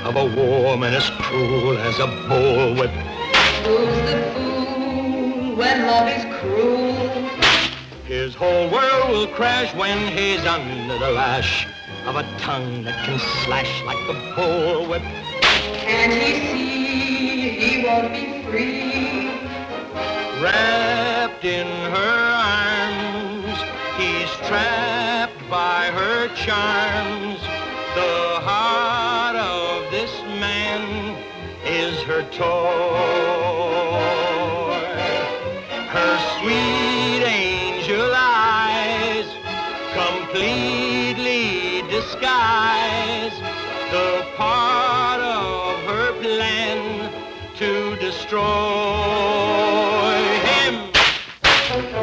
of a woman as cruel as a bullwhip. Who's the fool when love is cruel? His whole world will crash when he's under the lash of a tongue that can slash like a bullwhip. Can't he see he won't be free? Wrapped in her arms, he's trapped by her charms. The heart of this man is her toy. Her sweet angel eyes completely disguise the part of her plan to destroy him.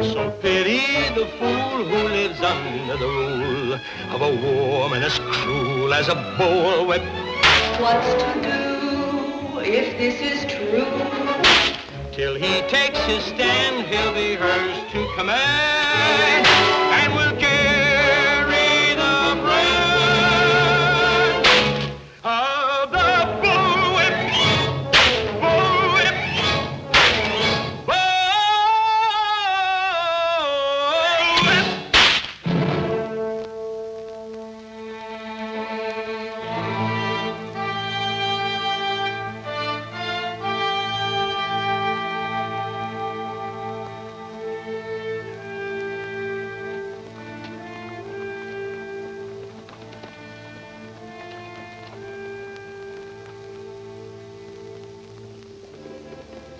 So pity the fool who lives under the rule of a woman as cruel as a bullwhip. What's to do if this is true? Till he takes his stand, he'll be hers to command, and will carry the brand of the bullwhip, bullwhip, bullwhip.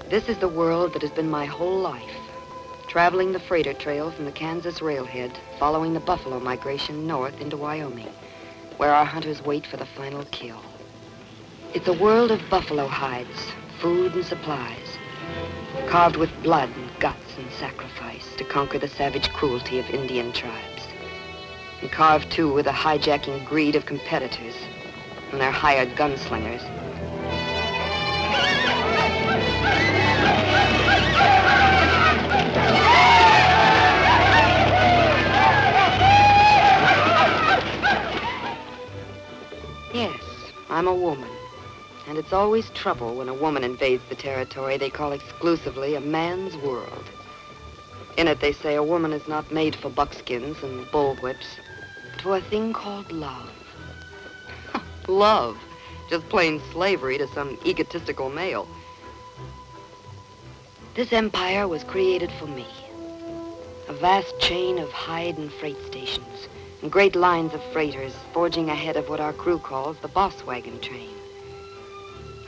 This is the world that has been my whole life. Traveling the freighter trail from the Kansas railhead, following the buffalo migration north into Wyoming, where our hunters wait for the final kill. It's a world of buffalo hides, food and supplies, carved with blood and guts and sacrifice to conquer the savage cruelty of Indian tribes. And carved, too, with the hijacking greed of competitors and their hired gunslingers. Yes, I'm a woman. And it's always trouble when a woman invades the territory they call exclusively a man's world. In it, they say a woman is not made for buckskins and bullwhips, but for a thing called love. Love. Just plain slavery to some egotistical male. This empire was created for me. A vast chain of hide and freight stations, and great lines of freighters forging ahead of what our crew calls the boss wagon train.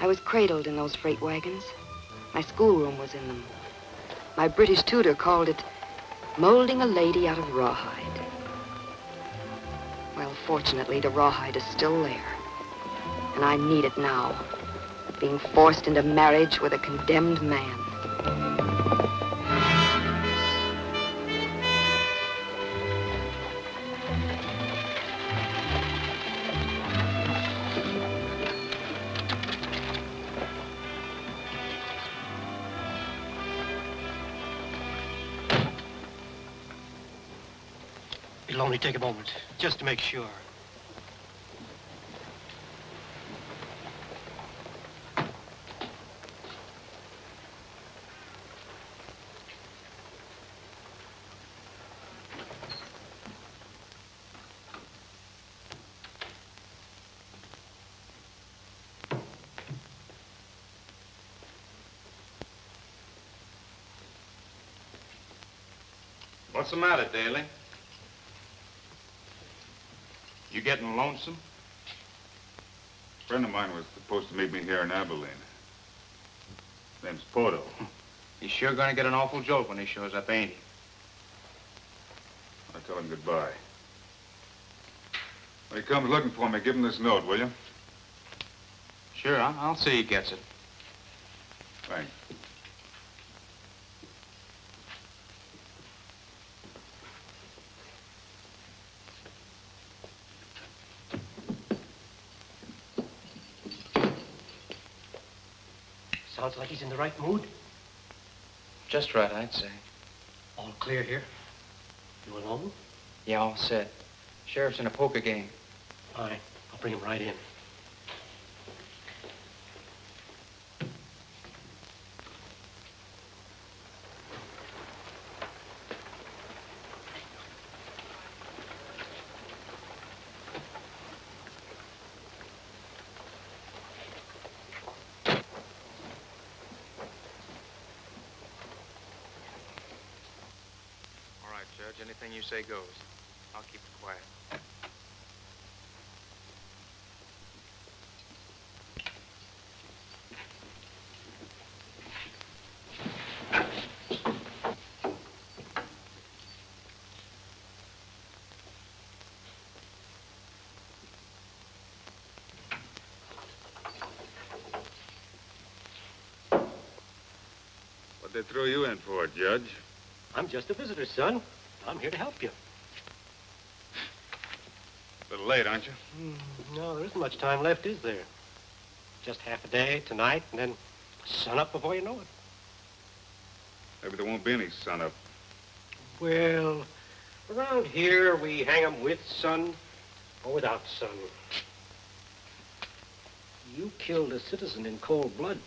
I was cradled in those freight wagons. My schoolroom was in them. My British tutor called it molding a lady out of rawhide. Well, fortunately, the rawhide is still there. And I need it now, being forced into marriage with a condemned man. It'll only take a moment, just to make sure. What's the matter, Daly? You getting lonesome? A friend of mine was supposed to meet me here in Abilene. His name's Poto. He's sure gonna get an awful jolt when he shows up, ain't he? I'll tell him goodbye. When he comes looking for me, give him this note, will you? Sure, I'll see he gets it. Thanks. Sounds like he's in the right mood. Just right, I'd say. All clear here? You alone? Yeah, all set. Sheriff's in a poker game. Fine. I'll bring him right in. Judge. Anything you say goes. I'll keep it quiet. What'd they throw you in for, Judge? I'm just a visitor, son. I'm here to help you. A little late, aren't you? No, there isn't much time left, is there? Just half a day tonight, and then sun up before you know it. Maybe there won't be any sun up. Well, around here, we hang 'em with sun or without sun. You killed a citizen in cold blood.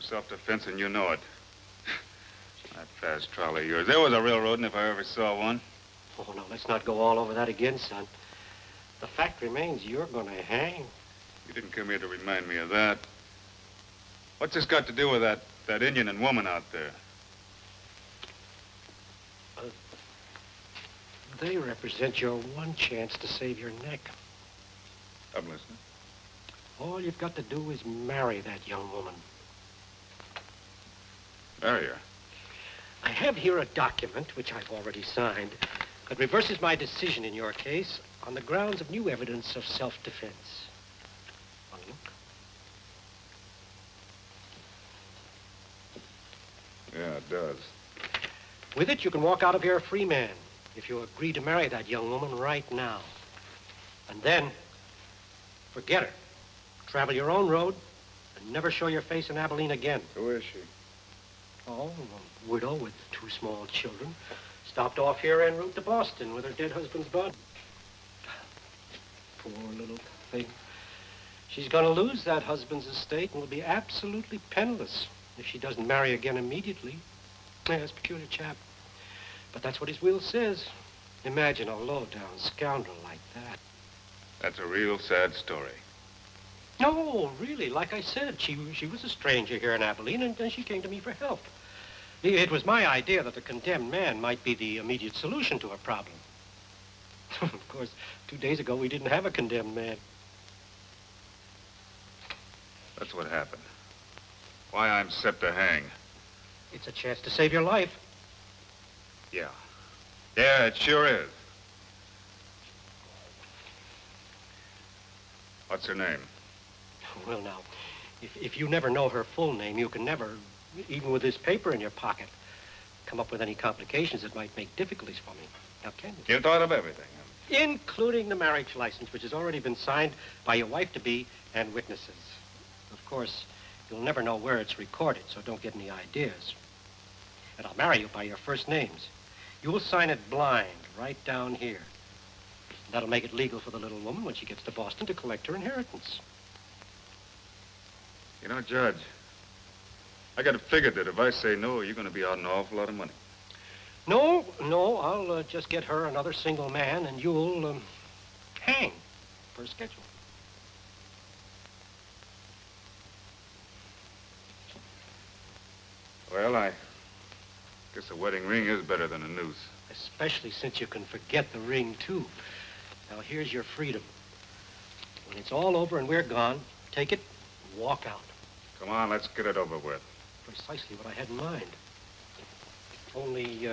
Self-defense, and you know it. That fast trolley of yours. There was a railroading if I ever saw one. Oh, no, let's not go all over that again, son. The fact remains you're gonna hang. You didn't come here to remind me of that. What's this got to do with that Indian and woman out there? They represent your one chance to save your neck. I'm listening. All you've got to do is marry that young woman. Marry her. I have here a document, which I've already signed, that reverses my decision in your case on the grounds of new evidence of self-defense. Want to look? Yeah, it does. With it, you can walk out of here a free man if you agree to marry that young woman right now. And then, forget her. Travel your own road and never show your face in Abilene again. Who is she? Oh, a widow with 2 small children. Stopped off here en route to Boston with her dead husband's body. Poor little thing. She's going to lose that husband's estate and will be absolutely penniless if she doesn't marry again immediately. Yeah, that's a peculiar chap. But that's what his will says. Imagine a low-down scoundrel like that. That's a real sad story. No, really, like I said, she was a stranger here in Abilene, and she came to me for help. It was my idea that the condemned man might be the immediate solution to her problem. Of course, 2 days ago, we didn't have a condemned man. That's what happened. Why I'm set to hang. It's a chance to save your life. Yeah. Yeah, it sure is. What's her name? Well, now, if you never know her full name, you can never, even with this paper in your pocket, come up with any complications that might make difficulties for me. Now, can you? You thought of everything. Including the marriage license, which has already been signed by your wife-to-be and witnesses. Of course, you'll never know where it's recorded, so don't get any ideas. And I'll marry you by your first names. You'll sign it blind, right down here. That'll make it legal for the little woman when she gets to Boston to collect her inheritance. You know, Judge, I got it figured that if I say no, you're going to be out an awful lot of money. No, I'll just get her another single man, and you'll hang per schedule. Well, I guess a wedding ring is better than a noose. Especially since you can forget the ring, too. Now, here's your freedom. When it's all over and we're gone, take it and walk out. Come on, let's get it over with. Precisely what I had in mind. Only,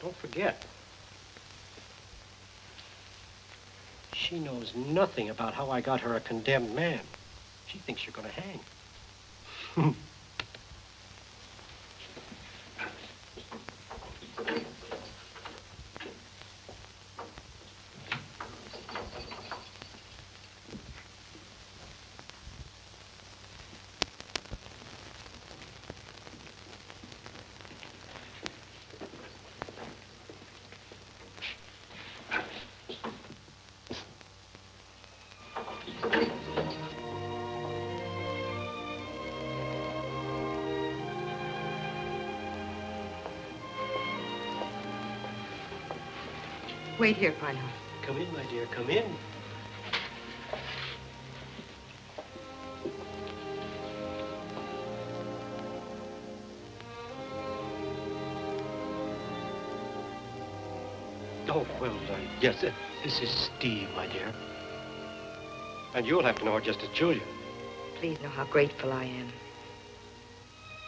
don't forget. She knows nothing about how I got her a condemned man. She thinks you're going to hang. Wait here, Pinehart. Come in, my dear, come in. Oh, well, yes, this is Steve, my dear. And you'll have to know her just as Julia. Please know how grateful I am.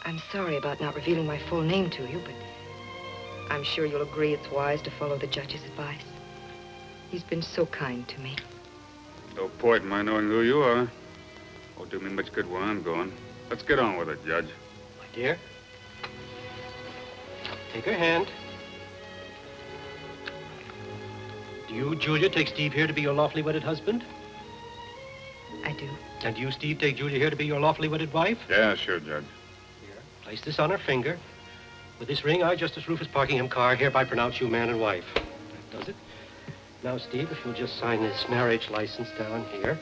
I'm sorry about not revealing my full name to you, but I'm sure you'll agree it's wise to follow the judge's advice. He's been so kind to me. No point in my knowing who you are. Won't do me much good where I'm going. Let's get on with it, Judge. My dear, take her hand. Do you, Julia, take Steve here to be your lawfully wedded husband? I do. And do you, Steve, take Julia here to be your lawfully wedded wife? Yeah, sure, Judge. Here, place this on her finger. With this ring, I, Justice Rufus Parkingham Carr, hereby pronounce you man and wife. That does it. Now, Steve, if you'll just sign this marriage license down here.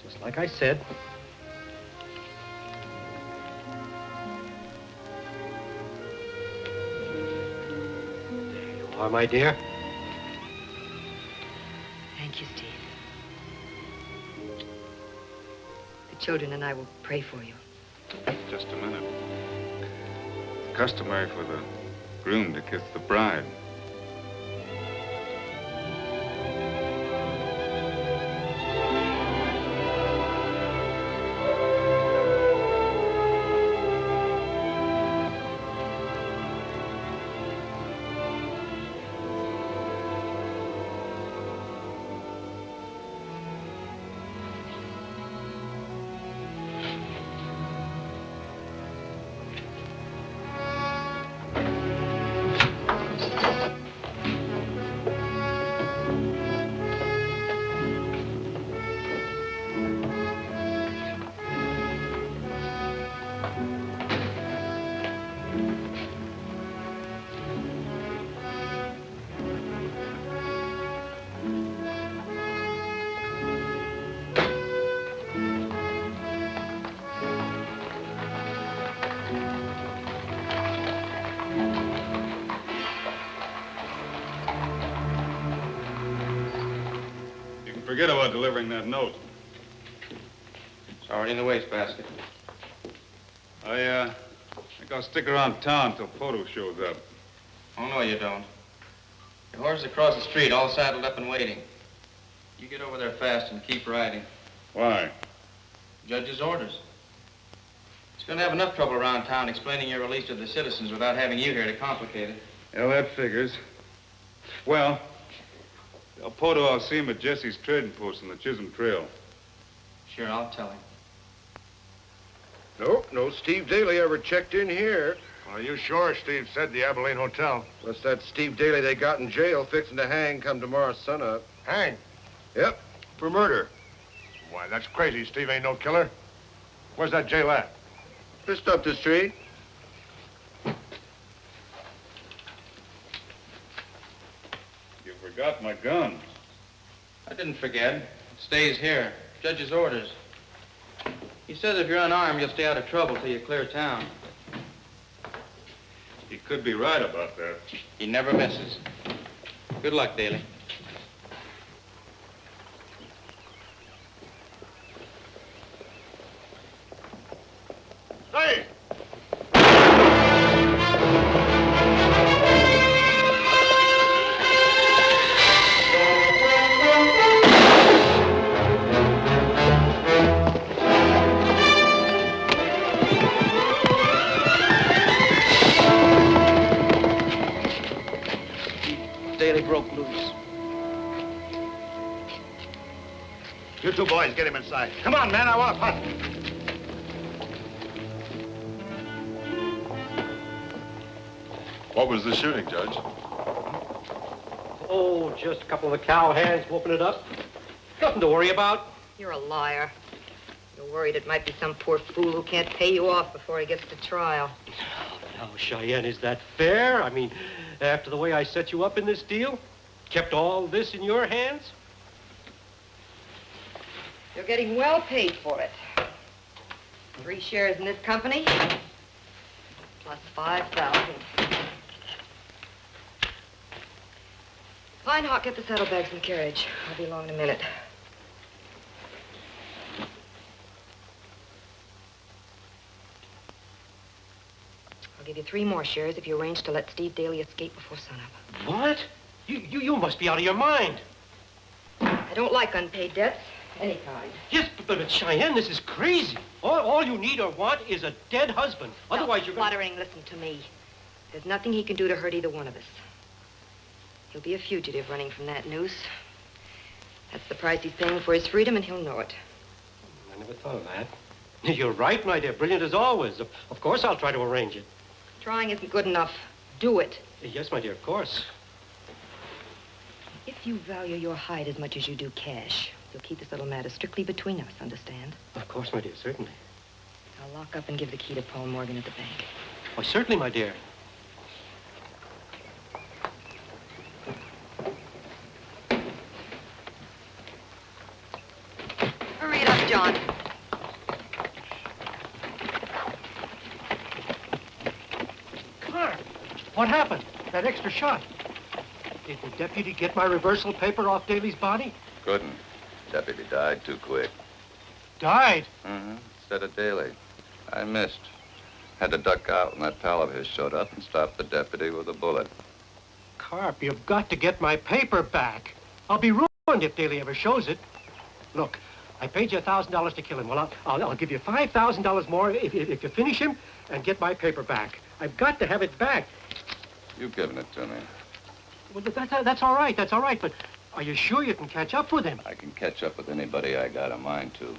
Just like I said. There you are, my dear. Thank you, Steve. The children and I will pray for you. Just a minute. It's customary for the groom to kiss the bride. Forget about delivering that note. It's already in the wastebasket. I think I'll stick around town till Photo shows up. Oh, no, you don't. Your horse is across the street, all saddled up and waiting. You get over there fast and keep riding. Why? Judge's orders. He's going to have enough trouble around town explaining your release to the citizens without having you here to complicate it. Yeah, that figures. Well, El Poto, I'll see him at Jesse's trading post on the Chisholm Trail. Sure, I'll tell him. Nope, no Steve Daly ever checked in here. Are you sure Steve said the Abilene Hotel? Unless that Steve Daly they got in jail fixing to hang come tomorrow sunup. Hang? Yep, for murder. Why, that's crazy. Steve ain't no killer. Where's that jail at? Just up the street. You forgot my gun. I didn't forget. It stays here. Judge's orders. He says if you're unarmed, you'll stay out of trouble till you clear town. He could be right about that. He never misses. Good luck, Daly. Hey! Daly broke loose. You two boys, get him inside. Come on, man, I want to punt. What was the shooting, Judge? Oh, just a couple of the cowhands whooping it up. Nothing to worry about. You're a liar. You're worried it might be some poor fool who can't pay you off before he gets to trial. Now, Cheyenne, is that fair? I mean, after the way I set you up in this deal? Kept all this in your hands? You're getting well paid for it. 3 shares in this company, plus 5,000. Fine, Hawk, get the saddlebags in the carriage. I'll be along in a minute. I'll give you 3 more shares if you arrange to let Steve Daly escape before sunup. What? You must be out of your mind. I don't like unpaid debts, any kind. Yes, but Cheyenne, this is crazy. All you need or want is a dead husband. Otherwise, you're going Fluttering, listen to me. There's nothing he can do to hurt either one of us. He'll be a fugitive running from that noose. That's the price he's paying for his freedom, and he'll know it. I never thought of that. You're right, my dear. Brilliant as always. Of course I'll try to arrange it. Trying isn't good enough. Do it. Yes, my dear, of course. If you value your hide as much as you do cash, you'll keep this little matter strictly between us, understand? Of course, my dear, certainly. I'll lock up and give the key to Paul Morgan at the bank. Why, certainly, my dear. Hurry it up, John. Clark, what happened? That extra shot. Did the deputy get my reversal paper off Daly's body? Couldn't. Deputy died too quick. Died? Mm-hmm. Instead of Daly. I missed. Had to duck out when that pal of his showed up and stopped the deputy with a bullet. Carp, you've got to get my paper back. I'll be ruined if Daly ever shows it. Look, I paid you $1,000 to kill him. Well, I'll give you $5,000 more if you finish him and get my paper back. I've got to have it back. You've given it to me. Well, that's all right. That's all right. But are you sure you can catch up with him? I can catch up with anybody I got a mind to.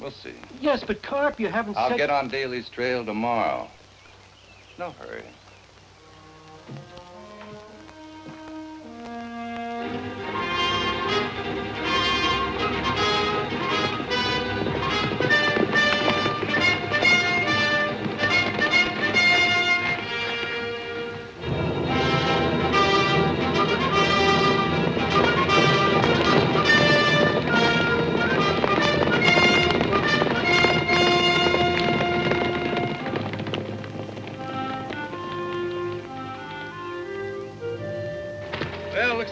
We'll see. Yes, but Carp, you haven't I'll said... get on Daly's trail tomorrow. No hurry.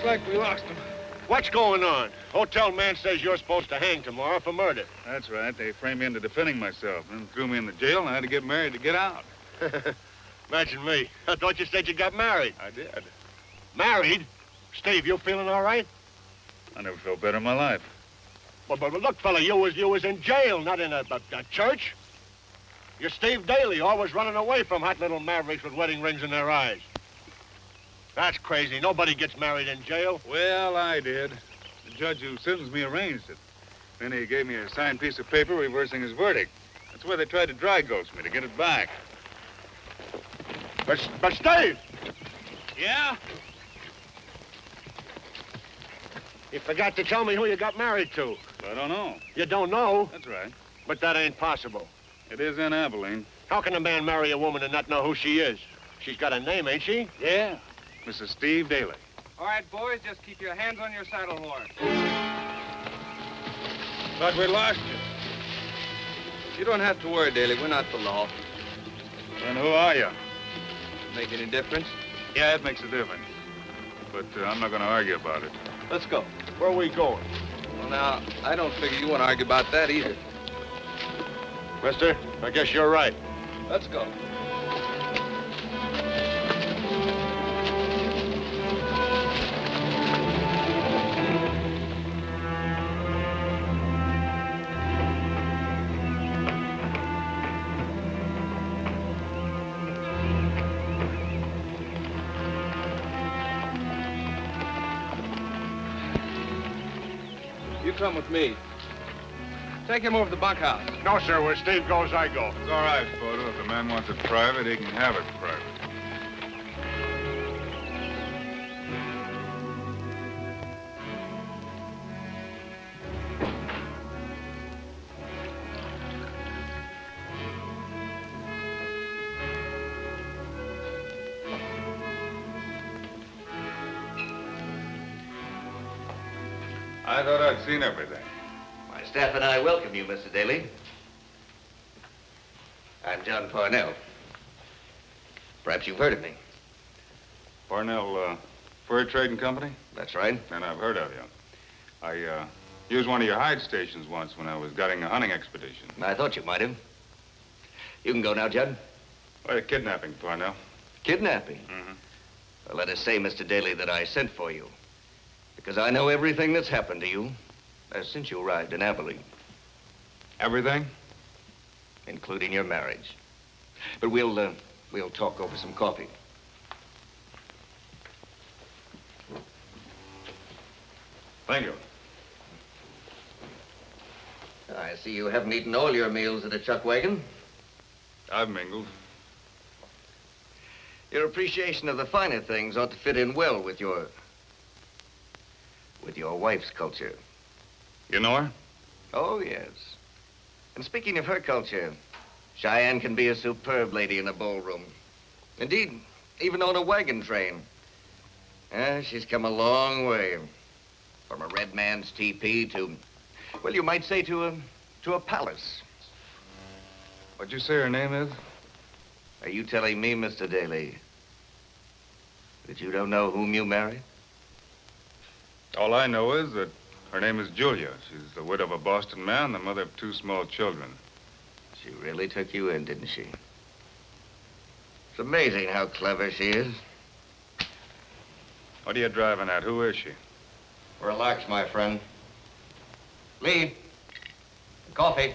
Like we lost him. What's going on? Hotel man says you're supposed to hang tomorrow for murder. That's right. They framed me into defending myself, then threw me in the jail, and I had to get married to get out. Imagine me. I thought you said you got married. I did. Married? Steve, you feeling all right? I never felt better in my life. But look, fella, you was in jail, not in a church. You're Steve Daly, always running away from hot little mavericks with wedding rings in their eyes. That's crazy. Nobody gets married in jail. Well, I did. The judge who sentenced me arranged it. Then he gave me a signed piece of paper reversing his verdict. That's where they tried to dry ghost me to get it back. But Steve! Yeah? You forgot to tell me who you got married to. I don't know. You don't know? That's right. But that ain't possible. It is in Abilene. How can a man marry a woman and not know who she is? She's got a name, ain't she? Yeah. Mrs. Steve Daly. All right, boys, just keep your hands on your saddle horn. Thought we lost you. You don't have to worry, Daly. We're not the law. Then who are you? Make any difference? Yeah, it makes a difference. But I'm not going to argue about it. Let's go. Where are we going? Well, now, I don't figure you want to argue about that either. Mister, I guess you're right. Let's go. Come with me. Take him over to the bunkhouse. No, sir. Where Steve goes, I go. It's all right, Photo. If the man wants it private, he can have it private. I thought I'd seen everything. My staff and I welcome you, Mr. Daly. I'm John Parnell. Perhaps you've heard of me. Parnell, Fur Trading Company? That's right. And I've heard of you. I used one of your hide stations once when I was guiding a hunting expedition. I thought you might have. You can go now, Judd. Why, kidnapping, Parnell. Kidnapping? Mm-hmm. Well, let us say, Mr. Daly, that I sent for you. Because I know everything that's happened to you since you arrived in Abilene. Everything? Including your marriage. But we'll talk over some coffee. Thank you. I see you haven't eaten all your meals at a chuck wagon. I've mingled. Your appreciation of the finer things ought to fit in well with your wife's culture. You know her? Oh, yes. And speaking of her culture, Cheyenne can be a superb lady in a ballroom. Indeed, even on a wagon train. She's come a long way. From a red man's teepee to, well, you might say to a palace. What'd you say her name is? Are you telling me, Mr. Daly, that you don't know whom you married? All I know is that her name is Julia. She's the widow of a Boston man, the mother of 2 small children. She really took you in, didn't she? It's amazing how clever she is. What are you driving at? Who is she? Relax, my friend. Lee, coffee.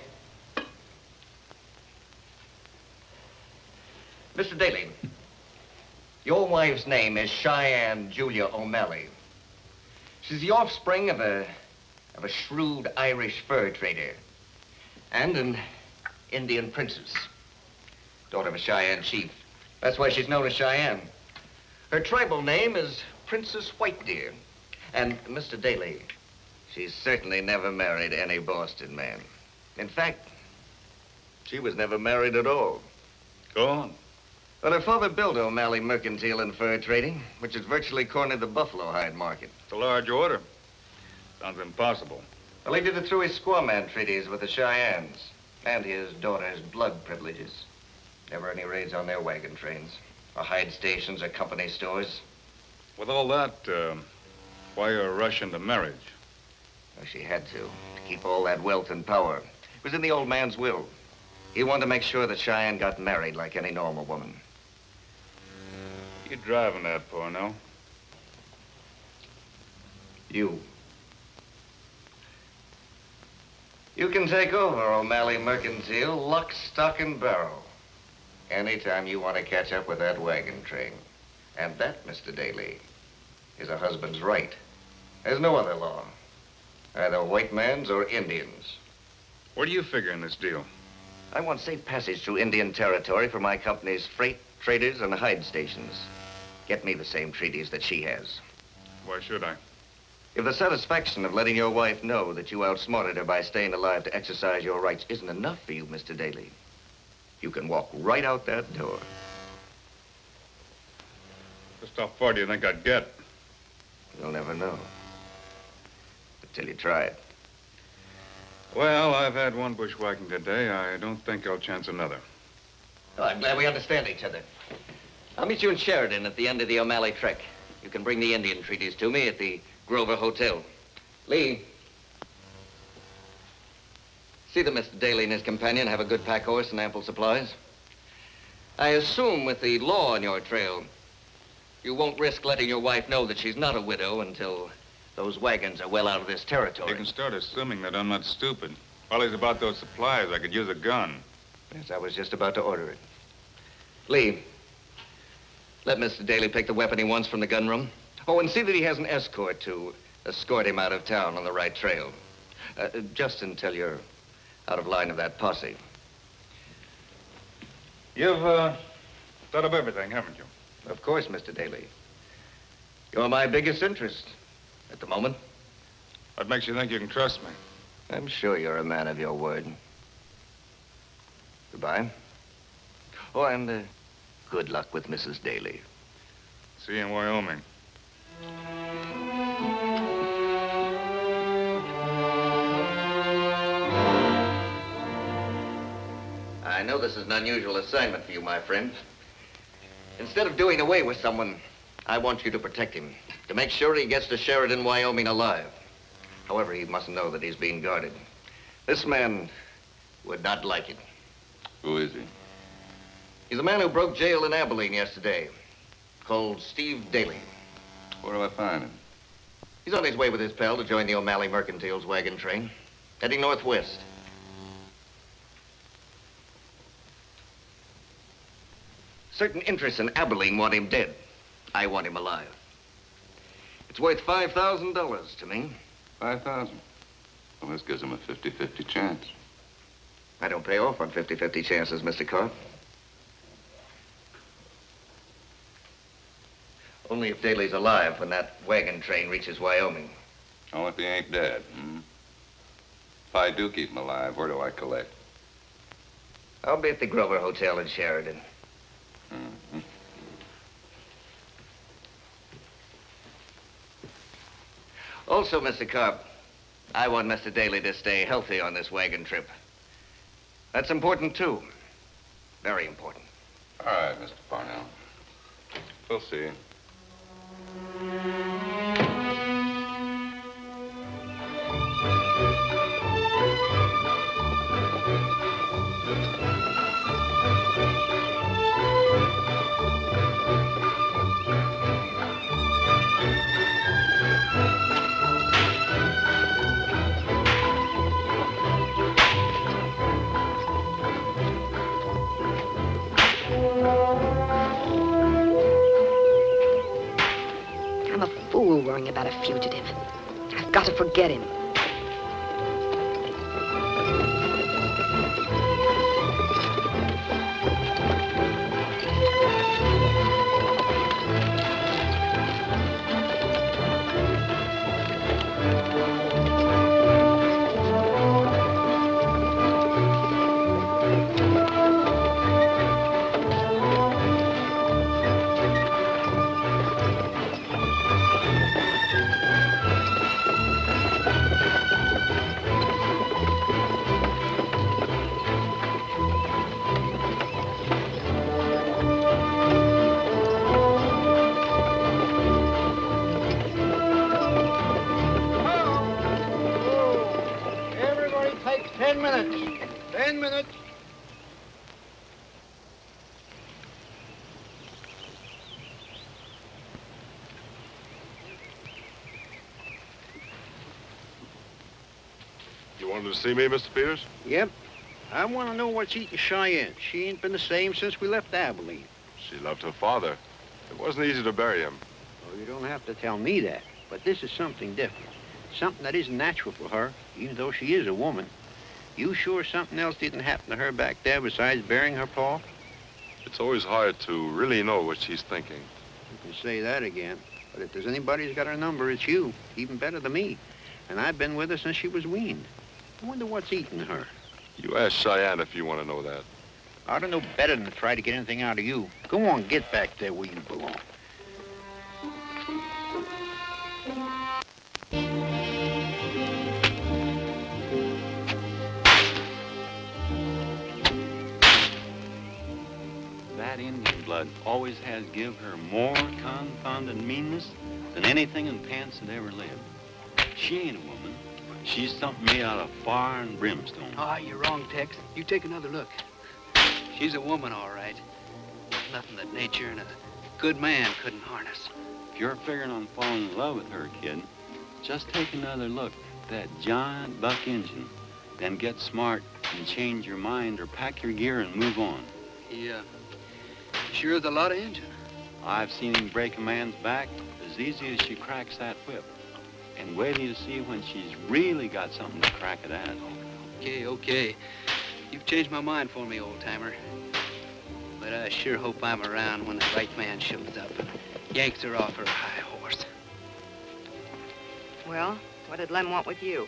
Mr. Daly, your wife's name is Cheyenne Julia O'Malley. She's the offspring of a shrewd Irish fur trader and an Indian princess, daughter of a Cheyenne chief. That's why she's known as Cheyenne. Her tribal name is Princess Whitedeer. And, Mr. Daly, she's certainly never married any Boston man. In fact, she was never married at all. Go on. Well, her father built O'Malley Mercantile and Fur Trading, which has virtually cornered the buffalo hide market. It's a large order. Sounds impossible. Well, he did it through his squaw-man treaties with the Cheyennes and his daughter's blood privileges. Never any raids on their wagon trains, or hide stations or company stores. With all that, why a rush into marriage? Well, she had to keep all that wealth and power. It was in the old man's will. He wanted to make sure that Cheyenne got married like any normal woman. You driving that, Porno? You can take over O'Malley Mercantile, lock, stock, and barrel. Anytime you want to catch up with that wagon train. And that, Mr. Daly, is a husband's right. There's no other law. Either white man's or Indians. Where do you figure in this deal? I want safe passage through Indian territory for my company's freight, traders, and hide stations. Get me the same treaties that she has. Why should I? If the satisfaction of letting your wife know that you outsmarted her by staying alive to exercise your rights isn't enough for you, Mr. Daly, you can walk right out that door. Just how far do you think I'd get? You'll never know. Until you try it. Well, I've had one bushwhacking today. I don't think I'll chance another. Oh, I'm glad we understand each other. I'll meet you in Sheridan at the end of the O'Malley trek. You can bring the Indian treaties to me at the Grover Hotel. Lee. See that Mr. Daly and his companion have a good pack horse and ample supplies. I assume with the law on your trail, you won't risk letting your wife know that she's not a widow until those wagons are well out of this territory. You can start assuming that I'm not stupid. While he's about those supplies, I could use a gun. Yes, I was just about to order it. Lee, let Mr. Daly pick the weapon he wants from the gun room. Oh, and see that he has an escort to escort him out of town on the right trail. Just until you're out of line of that posse. You've thought of everything, haven't you? Of course, Mr. Daly. You're my biggest interest at the moment. What makes you think you can trust me? I'm sure you're a man of your word. Goodbye. Oh, and good luck with Mrs. Daly. See you in Wyoming. I know this is an unusual assignment for you, my friend. Instead of doing away with someone, I want you to protect him, to make sure he gets to Sheridan, Wyoming alive. However, he mustn't know that he's being guarded. This man would not like it. Who is he? He's the man who broke jail in Abilene yesterday. called Steve Daly. Where do I find him? He's on his way with his pal to join the O'Malley Mercantile's wagon train, heading northwest. Certain interests in Abilene want him dead. I want him alive. It's worth $5,000 to me. 5,000. Well, this gives him a 50-50 chance. I don't pay off on 50-50 chances, Mr. Carp. Only if Daly's alive when that wagon train reaches Wyoming. Oh, if he ain't dead, hmm? If I do keep him alive, where do I collect? I'll be at the Grover Hotel in Sheridan. Mm-hmm. Also, Mr. Carp, I want Mr. Daly to stay healthy on this wagon trip. That's important, too. Very important. All right, Mr. Parnell. We'll see you. I'm a fool worrying about a fugitive. I've got to forget him. Everybody take 10 minutes. 10 minutes. You wanted to see me, Mr. Peters? Yep. I want to know what's eating Cheyenne. She ain't been the same since we left Abilene. She loved her father. It wasn't easy to bury him. Well, you don't have to tell me that. But this is something different. Something that isn't natural for her, even though she is a woman. You sure something else didn't happen to her back there besides burying her paw? It's always hard to really know what she's thinking. You can say that again. But if there's anybody who's got her number, it's you. Even better than me. And I've been with her since she was weaned. I wonder what's eating her. You ask Cheyenne if you want to know that. I don't know better than to try to get anything out of you. Go on, get back there where you belong. That Indian blood always has give her more confounded meanness than anything in pants that ever lived. She ain't a woman. She's something made out of fire and brimstone. Ah, you're wrong, Tex. You take another look. She's a woman, all right. Nothing that nature and a good man couldn't harness. If you're figuring on falling in love with her, kid, just take another look at that giant buck engine. Then get smart and change your mind or pack your gear and move on. Yeah. Sure is a lot of engine. I've seen him break a man's back as easy as she cracks that whip. And wait till you see when she's really got something to crack it at. Okay. You've changed my mind for me, old-timer. But I sure hope I'm around when the right man shows up and yanks her off her high horse. Well, what did Lem want with you?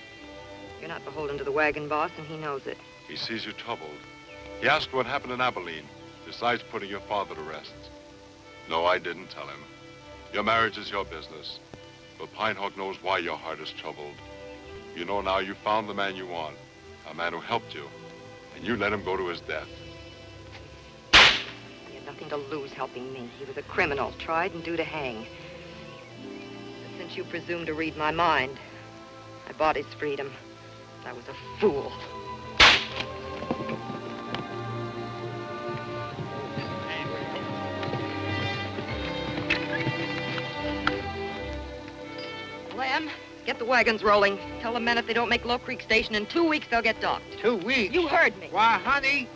You're not beholden to the wagon boss, and he knows it. He sees you troubled. He asked what happened in Abilene, besides putting your father to rest. No, I didn't tell him. Your marriage is your business. But Pinehawk knows why your heart is troubled. You know now you found the man you want, a man who helped you, and you let him go to his death. He had nothing to lose helping me. He was a criminal, tried and due to hang. But since you presumed to read my mind, I bought his freedom. I was a fool. Sam, get the wagons rolling. Tell the men if they don't make Low Creek Station in 2 weeks, they'll get docked. 2 weeks? You heard me. Why, honey.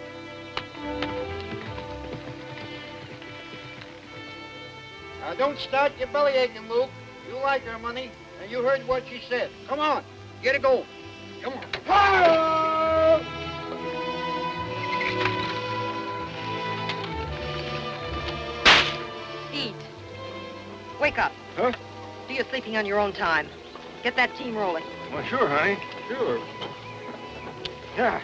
Now, don't start your belly aching, Luke. You like her money, and you heard what she said. Come on, get it going. Come on. Hi! Eat. Wake up. Huh? Do your sleeping on your own time. Get that team rolling. Well, sure, honey. Sure. Yeah.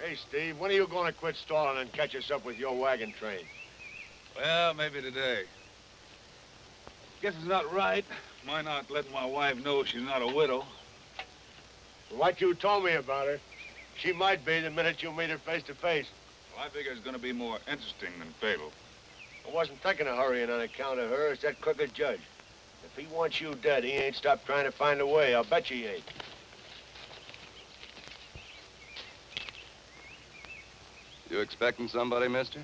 Hey, Steve, when are you going to quit stalling and catch us up with your wagon train? Well, maybe today. Guess it's not right. Why not let my wife know she's not a widow? What you told me about her, she might be the minute you meet her face to face. Well, I figure it's going to be more interesting than fatal. I wasn't thinking of hurrying on account of her. It's that crooked judge. If he wants you dead, he ain't stopped trying to find a way. I'll bet you he ain't. You expecting somebody, mister?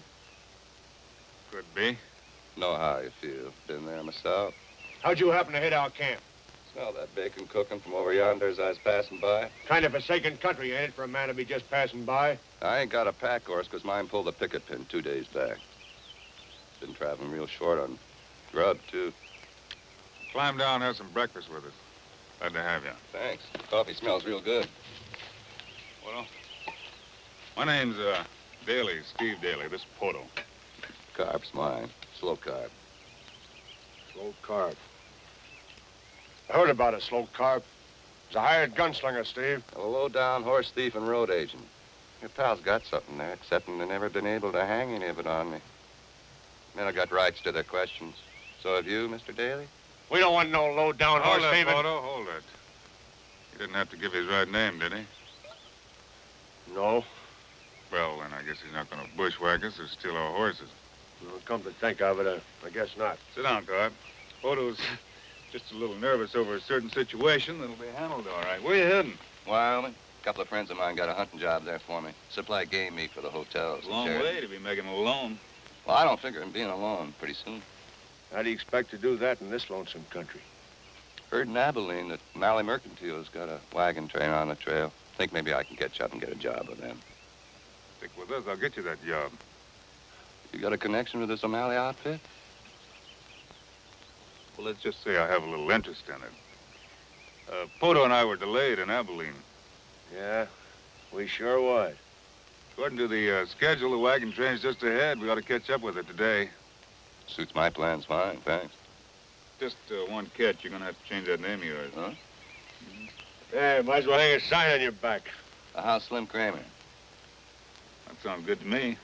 Could be. Know how you feel. Been there myself. How'd you happen to hit our camp? Smell that bacon cooking from over yonder as I was passing by? Kind of forsaken country, ain't it, for a man to be just passing by? I ain't got a pack horse because mine pulled the picket pin 2 days back. Been traveling real short on grub, too. Climb down and have some breakfast with us. Glad to have you. Thanks. Coffee smells real good. Well, my name's, Daly, Steve Daly. This is Poto. Carb's mine. Slow carb. Slow carb. I heard about a slow carb. He's a hired gunslinger, Steve. A low-down horse thief and road agent. Your pal's got something there, excepting they've never been able to hang any of it on me. Men have got rights to their questions. So have you, Mr. Daly? We don't want no low-down horse thieving. Hold it, Poto, hold it. He didn't have to give his right name, did he? No. Well, then I guess he's not going to bushwhack us or steal our horses. Well, come to think of it, I guess not. Sit down, Carb. Poto's just a little nervous over a certain situation that'll be handled all right. Where you heading? Wyoming. A couple of friends of mine got a hunting job there for me. Supply game meat for the hotels. Long way to be making alone. Well, I don't figure him being alone pretty soon. How do you expect to do that in this lonesome country? Heard in Abilene that Malley Mercantile's got a wagon train on the trail. Think maybe I can catch up and get a job with them. Stick with us, I'll get you that job. You got a connection with this O'Malley outfit? Well, let's just say I have a little interest in it. Poto and I were delayed in Abilene. Yeah, we sure was. According to the schedule, the wagon train's just ahead. We ought to catch up with it today. Suits my plans fine, thanks. Just one catch. You're going to have to change that name of yours. Huh? Hey, might as well hang a sign on your back. How's Slim Kramer? That sounds good to me.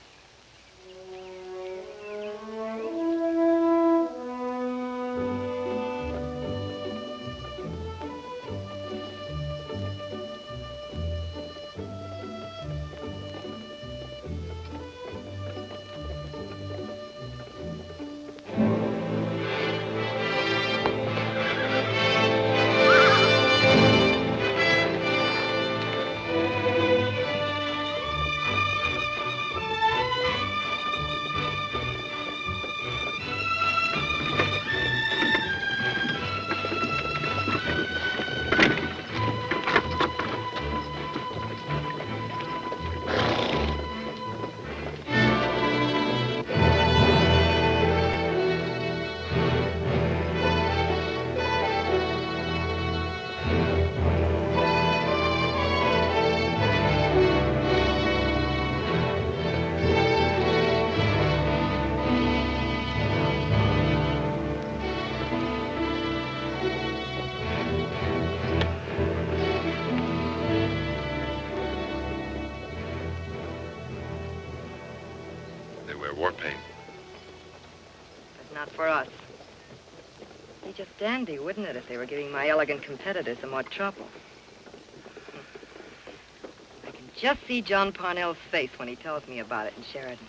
War paint. But not for us. It'd be just dandy, wouldn't it, if they were giving my elegant competitors some more trouble? I can just see John Parnell's face when he tells me about it in Sheridan.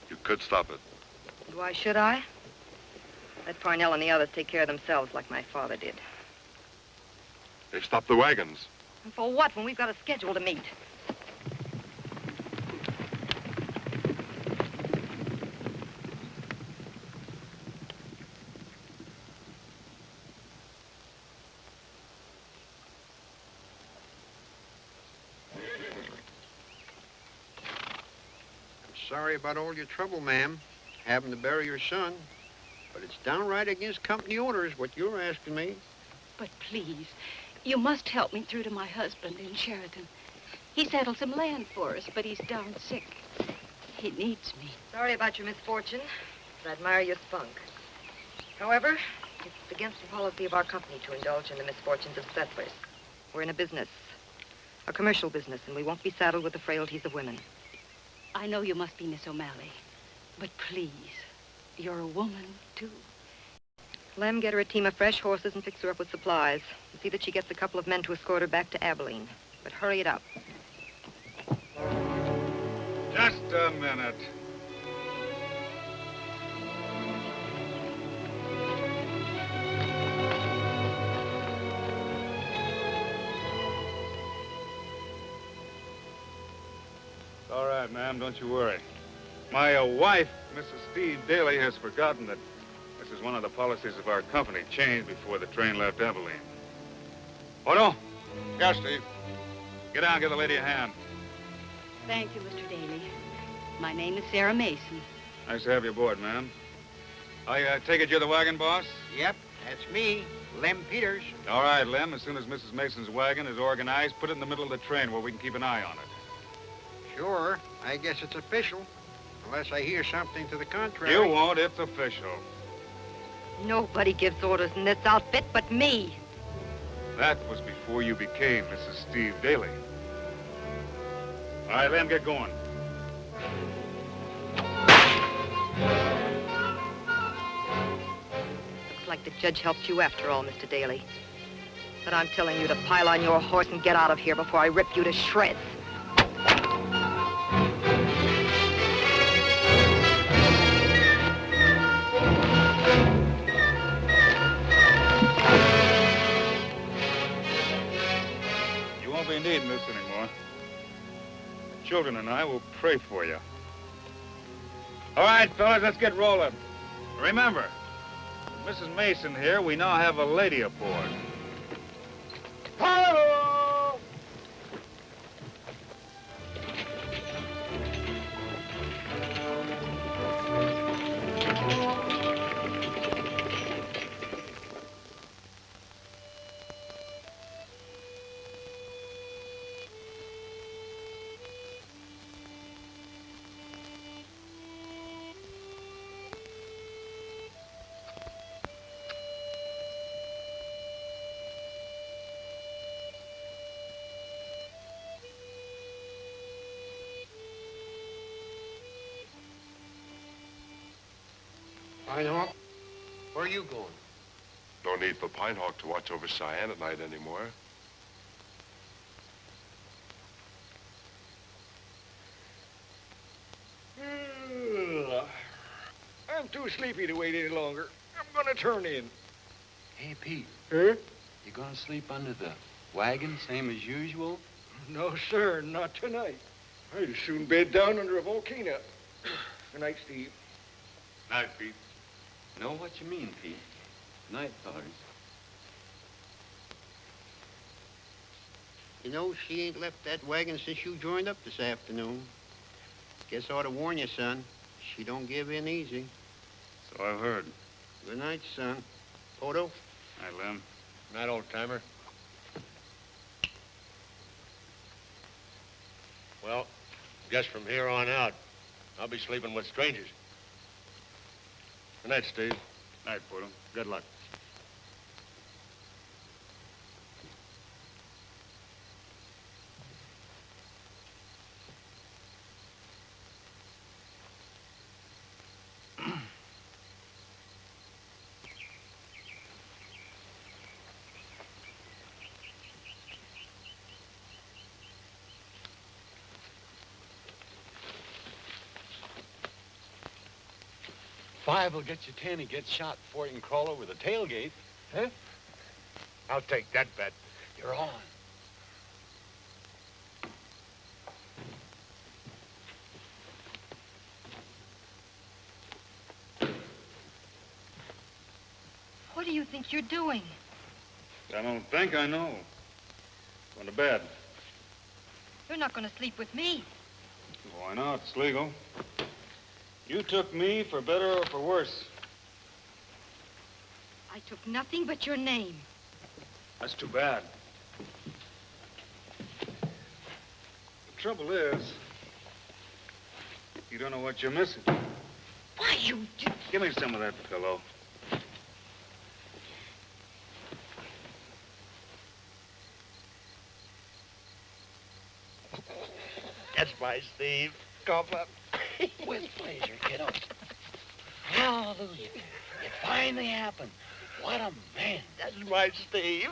You could stop it. And why should I? Let Parnell and the others take care of themselves like my father did. They stopped the wagons. And for what when we've got a schedule to meet? Sorry about all your trouble, ma'am, having to bury your son. But it's downright against company orders, what you're asking me. But please, you must help me through to my husband in Sheridan. He settled some land for us, but he's down sick. He needs me. Sorry about your misfortune, but I admire your spunk. However, it's against the policy of our company to indulge in the misfortunes of settlers. We're in a commercial business, and we won't be saddled with the frailties of women. I know you must be Miss O'Malley, but please, you're a woman, too. Lem, get her a team of fresh horses and fix her up with supplies. And see that she gets a couple of men to escort her back to Abilene. But hurry it up. Just a minute. All right, ma'am, don't you worry. My wife, Mrs. Steve Daly, has forgotten that this is one of the policies of our company, changed before the train left Abilene. Otto? Yeah, Steve. Get down and give the lady a hand. Thank you, Mr. Daly. My name is Sarah Mason. Nice to have you aboard, ma'am. I take it you're the wagon boss? Yep, that's me, Lem Peters. All right, Lem. As soon as Mrs. Mason's wagon is organized, put it in the middle of the train where we can keep an eye on it. Sure, I guess it's official. Unless I hear something to the contrary. You won't. It's official. Nobody gives orders in this outfit but me. That was before you became Mrs. Steve Daly. All right, Lem, get going. Looks like the judge helped you after all, Mr. Daly. But I'm telling you to pile on your horse and get out of here before I rip you to shreds. You won't be needing this anymore. The children and I will pray for you. All right, fellas, let's get rolling. Remember, Mrs. Mason here, we now have a lady aboard. Hello! Pinehawk, where are you going? No need for Pinehawk to watch over Cheyenne at night anymore. I'm too sleepy to wait any longer. I'm gonna turn in. Hey, Pete. Huh? You gonna sleep under the wagon, same as usual? No, sir, not tonight. I'd soon bed down under a volcano. Good night, Steve. Night, Pete. Know what you mean, Pete. Night, fellas. You know, she ain't left that wagon since you joined up this afternoon. Guess I ought to warn you, son. She don't give in easy. So I've heard. Good night, son. Odo? Night, Lem. Night, old-timer. Well, guess from here on out, I'll be sleeping with strangers. Good night, Steve. Night, Porto. Good luck. 5 will get you 10. He gets shot before he can crawl over the tailgate. Huh? I'll take that bet. You're on. What do you think you're doing? I don't think I know. Going to bed. You're not going to sleep with me. Why not? It's legal. You took me for better or for worse. I took nothing but your name. That's too bad. The trouble is, you don't know what you're missing. Why, you... Give me some of that pillow. That's my Steve. Cough up. With pleasure, kiddo. Hallelujah. It finally happened. What a man. That's my Steve.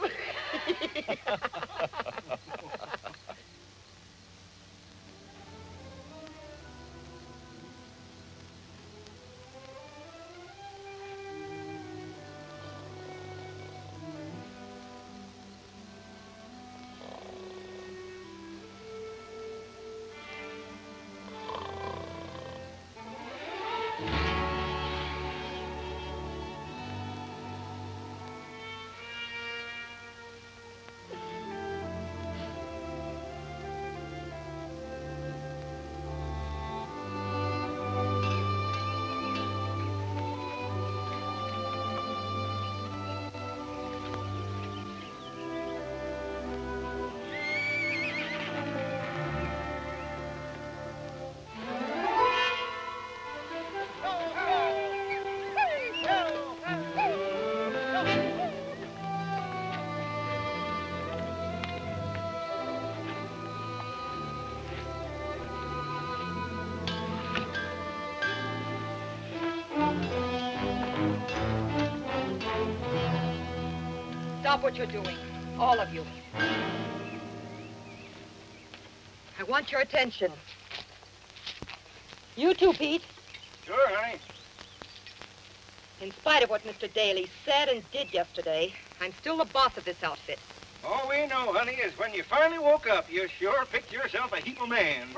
Stop what you're doing, all of you. I want your attention. You too, Pete. Sure, honey. In spite of what Mr. Daly said and did yesterday, I'm still the boss of this outfit. All we know, honey, is when you finally woke up, you sure picked yourself a heap of man.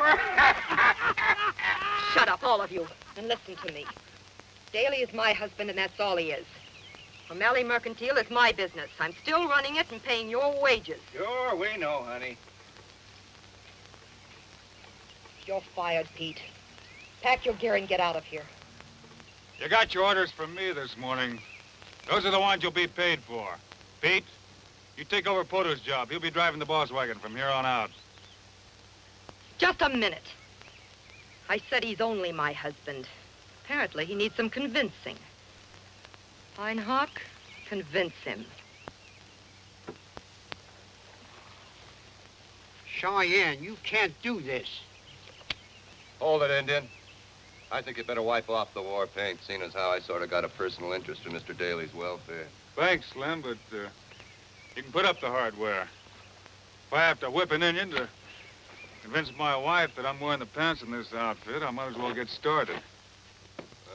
Shut up, all of you, and listen to me. Daly is my husband, and that's all he is. O'Malley Mercantile is my business. I'm still running it and paying your wages. Sure, we know, honey. You're fired, Pete. Pack your gear and get out of here. You got your orders from me this morning. Those are the ones you'll be paid for. Pete, you take over Poto's job. He'll be driving the boss wagon from here on out. Just a minute. I said he's only my husband. Apparently, he needs some convincing. Feinhock, convince him. Cheyenne, you can't do this. Hold it, Indian. I think you better wipe off the war paint, seeing as how I sort of got a personal interest in Mr. Daly's welfare. Thanks, Slim, but you can put up the hardware. If I have to whip an Indian to convince my wife that I'm wearing the pants in this outfit, I might as well get started.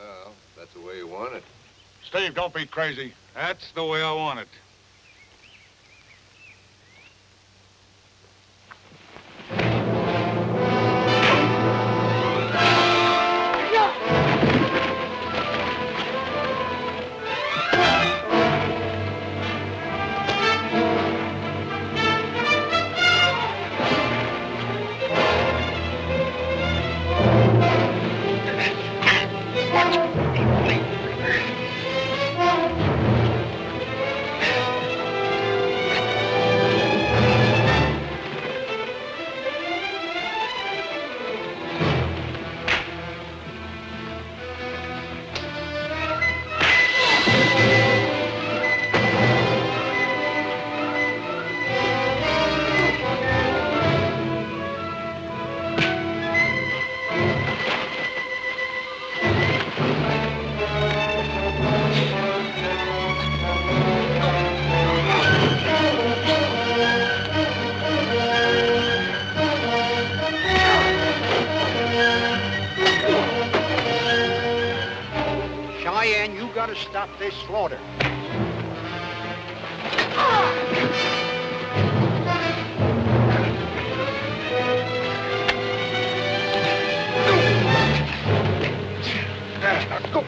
Well, that's the way you want it. Steve, don't be crazy. That's the way I want it. got to stop this slaughter. Go.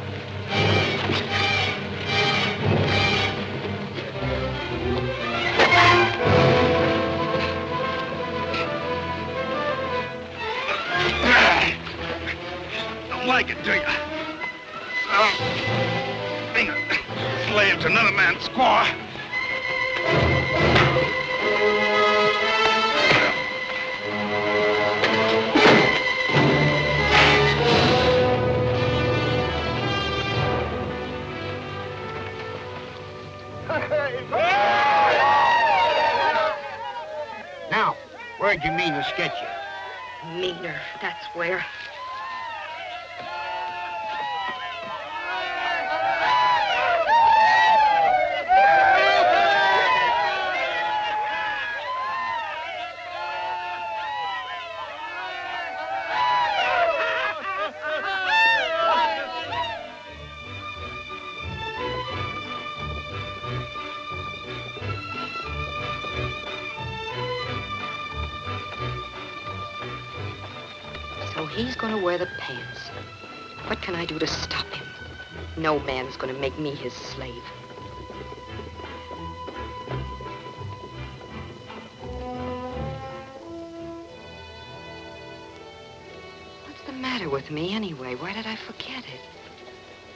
Don't like it, do you? Being a slave to another man's squaw. Now, where'd you mean to sketch you? Meaner, that's where. So he's gonna wear the pants. What can I do to stop him? No man's gonna make me his slave. What's the matter with me anyway? Why did I forget it?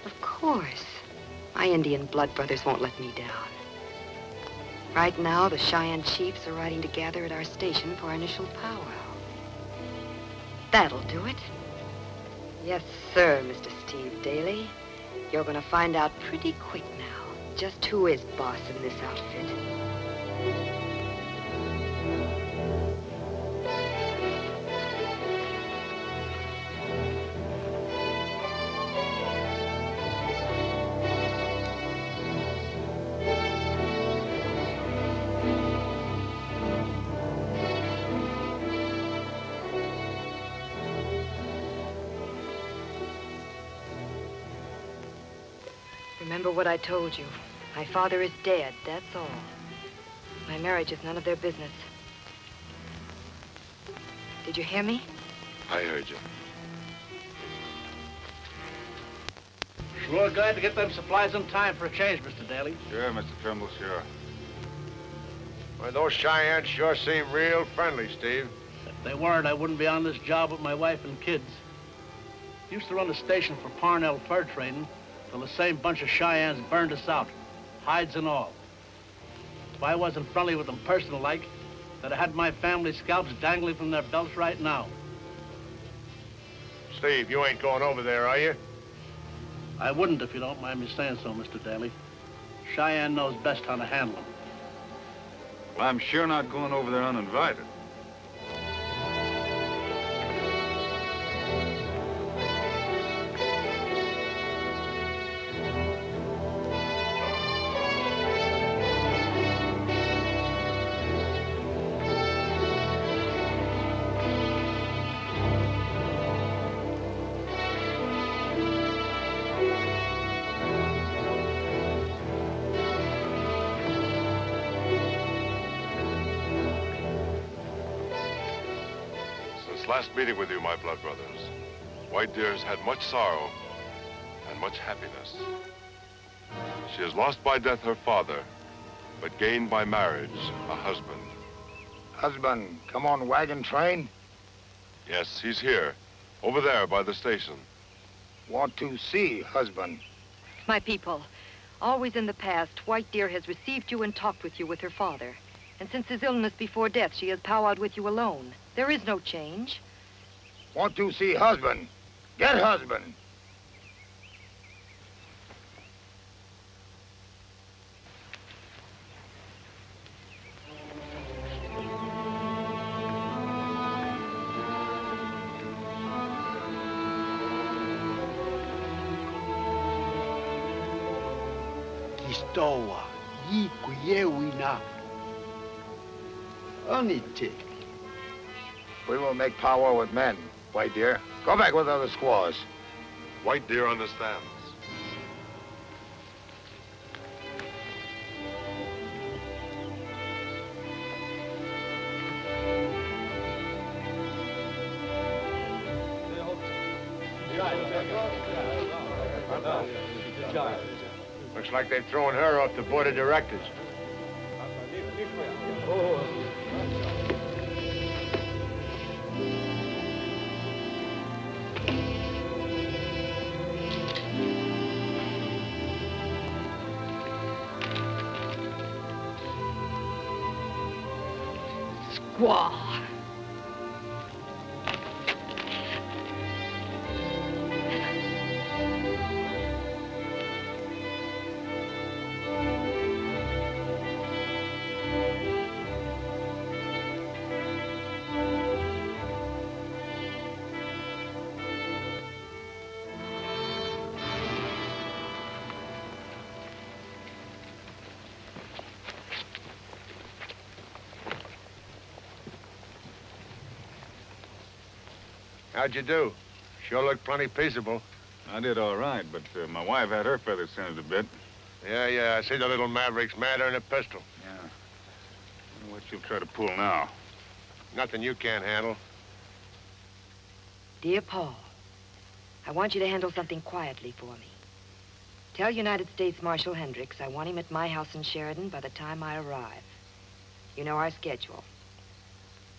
Of course. My Indian blood brothers won't let me down. Right now, the Cheyenne chiefs are riding together at our station for our initial powwow. That'll do it. Yes, sir, Mr. Steve Daly. You're gonna find out pretty quick now just who is boss in this outfit. Remember what I told you. My father is dead, that's all. My marriage is none of their business. Did you hear me? I heard you. Sure glad to get them supplies in time for a change, Mr. Daly. Sure, Mr. Trimble, sure. Well, those Cheyennes sure seem real friendly, Steve. If they weren't, I wouldn't be on this job with my wife and kids. Used to run the station for Parnell fur trading till the same bunch of Cheyennes burned us out, hides and all. If I wasn't friendly with them personal-like, I'd have had my family scalps dangling from their belts right now. Steve, you ain't going over there, are you? I wouldn't if you don't mind me saying so, Mr. Daly. Cheyenne knows best how to handle them. Well, I'm sure not going over there uninvited. Last meeting with you, my blood brothers, White Deer has had much sorrow and much happiness. She has lost by death her father, but gained by marriage a husband. Husband, come on wagon train? Yes, he's here, over there by the station. Want to see husband? My people, always in the past, White Deer has received you and talked with you with her father. And since his illness before death, she has powwowed with you alone. There is no change. Want to see husband? Get husband. Kistowa, Yikuyewina. Onite. We will make powwow with men, White Deer. Go back with other squaws. White Deer understands. Looks like they've thrown her off the board of directors. Squaw. How'd you do? Sure looked plenty peaceable. I did all right, but my wife had her feathers singed a bit. Yeah, I see the little maverick's madder than a pistol. Yeah. I wonder what she'll try to pull now. Nothing you can't handle. Dear Paul, I want you to handle something quietly for me. Tell United States Marshal Hendricks I want him at my house in Sheridan by the time I arrive. You know our schedule.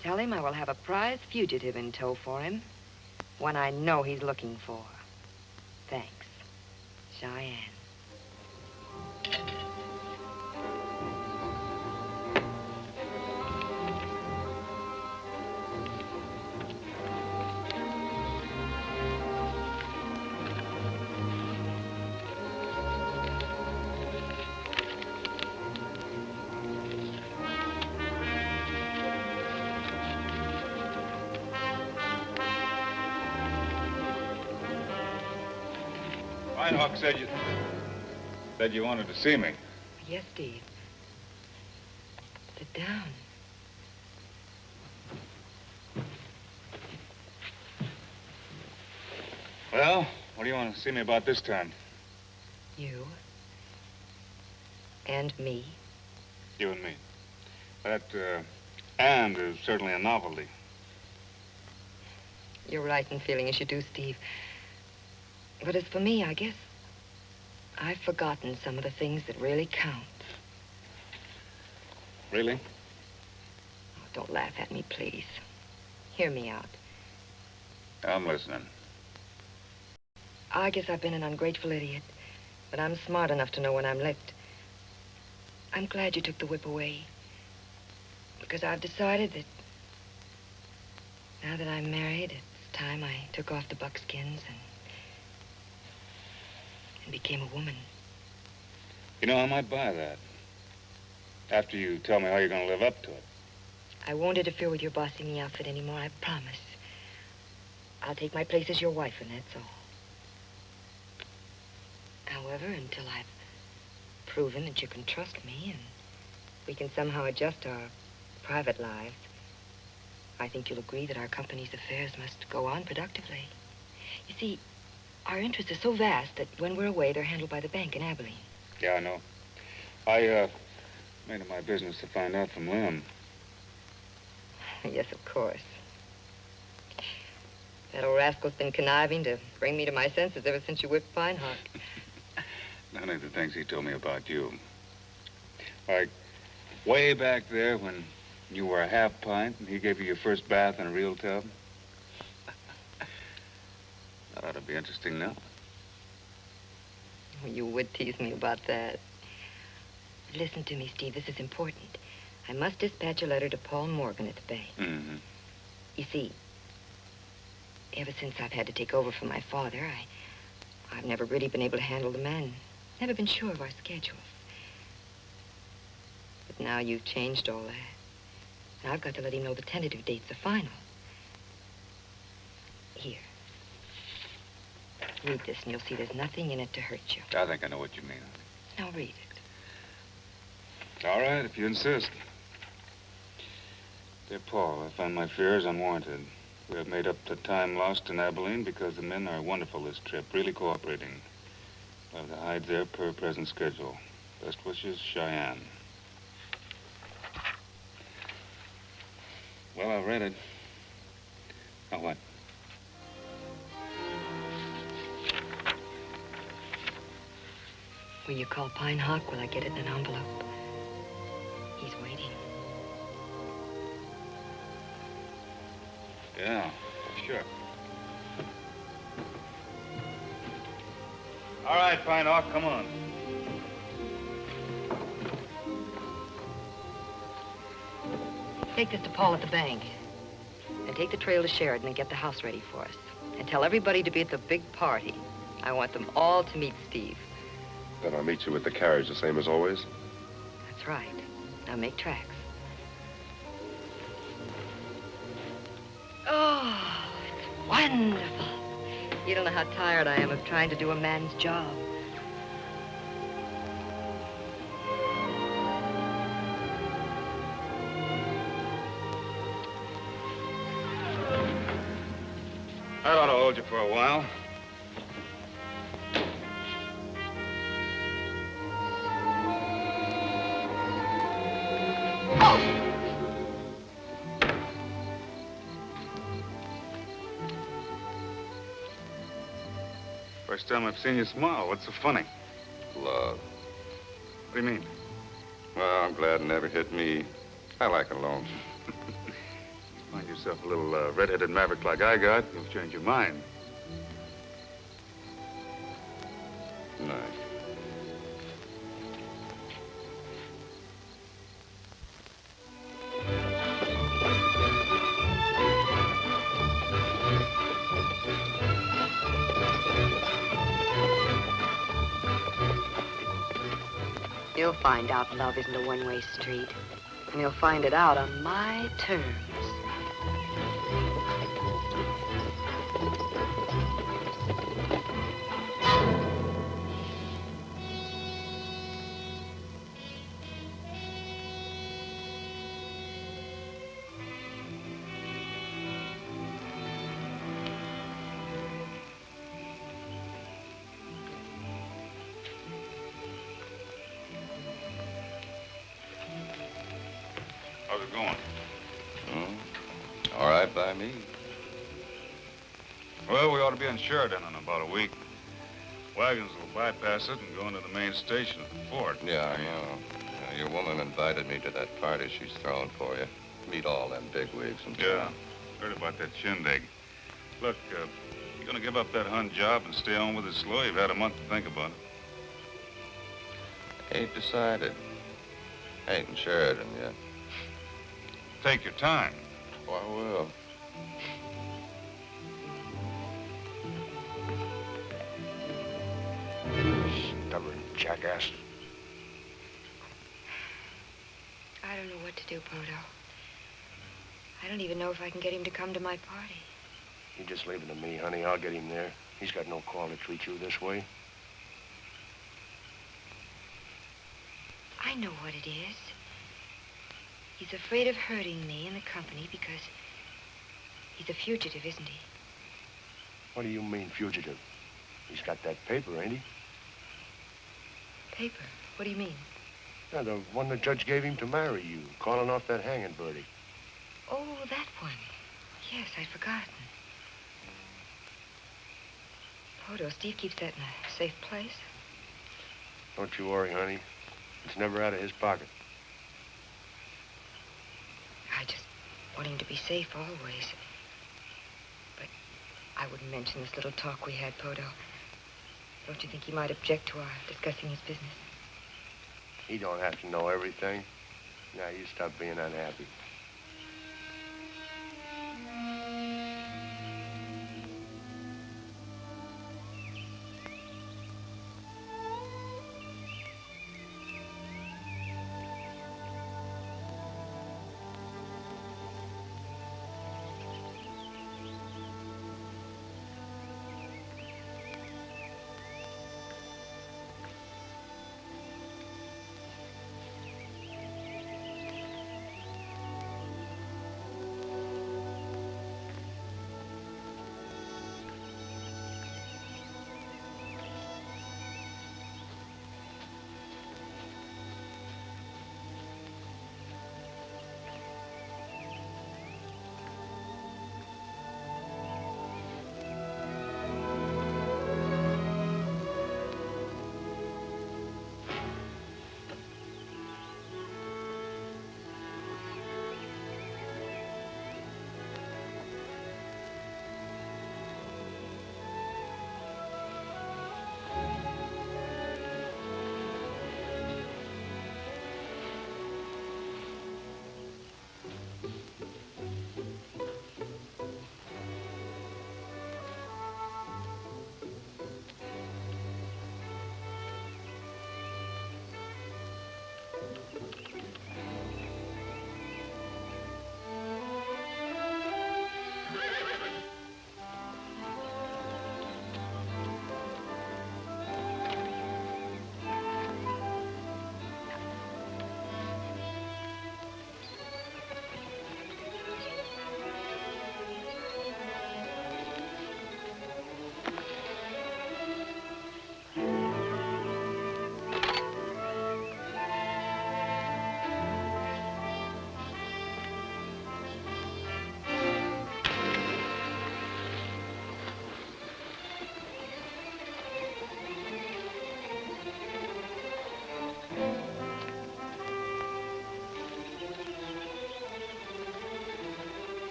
Tell him I will have a prize fugitive in tow for him. One I know he's looking for. Thanks. Cheyenne. Hawk said you wanted to see me. Yes, Steve. Sit down. Well, what do you want to see me about this time? You. And me. You and me. That, and is certainly a novelty. You're right in feeling as you do, Steve. But as for me, I guess I've forgotten some of the things that really count. Really? Oh, don't laugh at me, please. Hear me out. I'm listening. I guess I've been an ungrateful idiot, but I'm smart enough to know when I'm licked. I'm glad you took the whip away, because I've decided that now that I'm married, it's time I took off the buckskins and became a woman. You know, I might buy that. After you tell me how you're going to live up to it. I won't interfere with your bossing the outfit anymore, I promise. I'll take my place as your wife, and that's all. However, until I've proven that you can trust me and we can somehow adjust our private lives, I think you'll agree that our company's affairs must go on productively. You see, our interests are so vast that when we're away, they're handled by the bank in Abilene. Yeah, I know. I, made it my business to find out from Lem. Yes, of course. That old rascal's been conniving to bring me to my senses ever since you whipped Pine Hawk. None of the things he told me about you. Like, way back there when you were a half pint and he gave you your first bath in a real tub. That ought to be interesting now. Oh, you would tease me about that. Listen to me, Steve. This is important. I must dispatch a letter to Paul Morgan at the bank. Mm-hmm. You see, ever since I've had to take over for my father, I've never really been able to handle the men. Never been sure of our schedules. But now you've changed all that. And I've got to let him know the tentative date's the final. Here. Read this, and you'll see there's nothing in it to hurt you. I think I know what you mean. Now read it. All right, if you insist. Dear Paul, I find my fears unwarranted. We have made up the time lost in Abilene because the men are wonderful this trip, really cooperating. We'll have to hide there per present schedule. Best wishes, Cheyenne. Well, I've read it. Now what? Will you call Pine Hawk? Will I get it in an envelope? He's waiting. Yeah, sure. All right, Pine Hawk, come on. Take this to Paul at the bank. And take the trail to Sheridan and get the house ready for us. And tell everybody to be at the big party. I want them all to meet Steve. Then I'll meet you with the carriage the same as always? That's right. Now make tracks. Oh, it's wonderful. You don't know how tired I am of trying to do a man's job. That ought to hold you for a while. First time I've seen you smile. What's so funny? Love. What do you mean? Well, I'm glad it never hit me. I like a lonesome. Find yourself a little redheaded maverick like I got, you'll change your mind. Nice. You'll find out love isn't a one-way street. And you'll find it out on my terms. How's it going? All right by me. Well, we ought to be in Showdown in about a week. Wagons will bypass it and go into the main station at the fort. Yeah, I know. Your woman invited me to that party she's throwing for you. Meet all them bigwigs and Yeah, heard about that shindig. Look, you gonna give up that Hun job and stay on with it slow? You've had a month to think about it. Ain't decided. Ain't in Sheridan yet. Take your time. Oh, I will. Stubborn jackass. I don't know what to do, Poto. I don't even know if I can get him to come to my party. You just leave it to me, honey. I'll get him there. He's got no call to treat you this way. I know what it is. He's afraid of hurting me and the company because he's a fugitive, isn't he? What do you mean, fugitive? He's got that paper, ain't he? Paper? What do you mean? Yeah, the one the judge gave him to marry you, calling off that hanging birdie. Oh, that one. Yes, I'd forgotten. Poto, Steve keeps that in a safe place. Don't you worry, honey. It's never out of his pocket. I just want him to be safe always. But I wouldn't mention this little talk we had, Poto. Don't you think he might object to our discussing his business? He don't have to know everything. Now, you stop being unhappy.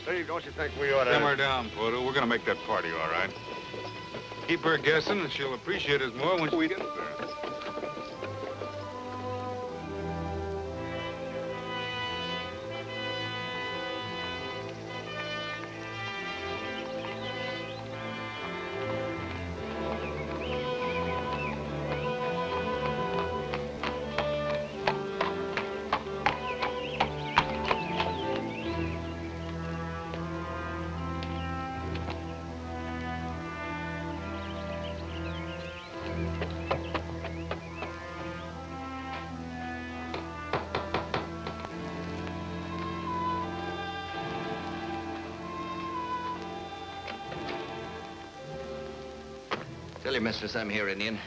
Steve, don't you think we ought to... Simmer down, Poto. We're gonna make that party, all right? Keep her guessing, and she'll appreciate us more when we get there. Tell your mistress I'm here, Indian.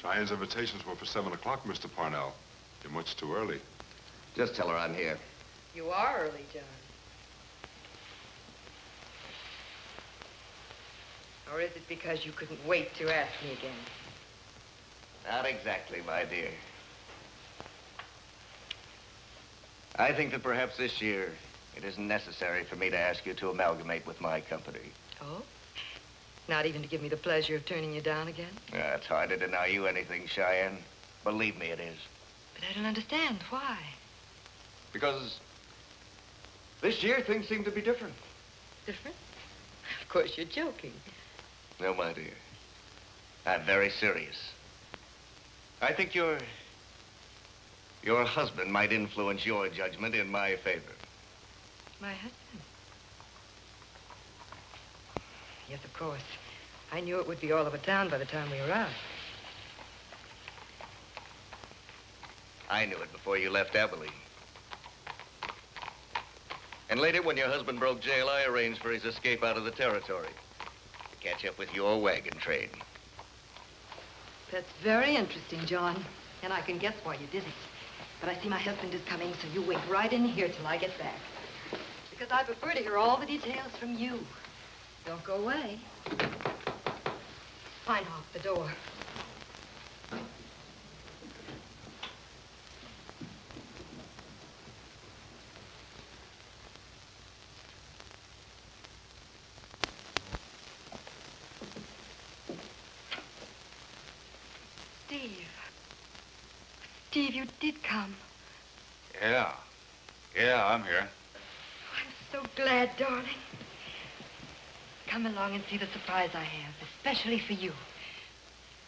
Cheyenne's invitations were for 7 o'clock, Mr. Parnell. You're much too early. Just tell her I'm here. You are early, John. Or is it because you couldn't wait to ask me again? Not exactly, my dear. I think that perhaps this year it isn't necessary for me to ask you to amalgamate with my company. Oh? Not even to give me the pleasure of turning you down again? It's hard to deny you anything, Cheyenne. Believe me, it is. But I don't understand. Why? Because this year things seem to be different. Different? Of course, you're joking. No, my dear. I'm very serious. I think your husband might influence your judgment in my favor. My husband? Yes, of course. I knew it would be all over town by the time we arrived. I knew it before you left Abilene. And later, when your husband broke jail, I arranged for his escape out of the territory to catch up with your wagon train. That's very interesting, John. And I can guess why you did it. But I see my husband is coming, so you wait right in here till I get back. Because I prefer to hear all the details from you. Don't go away. Fine off the door. Steve, you did come. Yeah, I'm here. I'm so glad, darling. Come along and see the surprise I have, especially for you.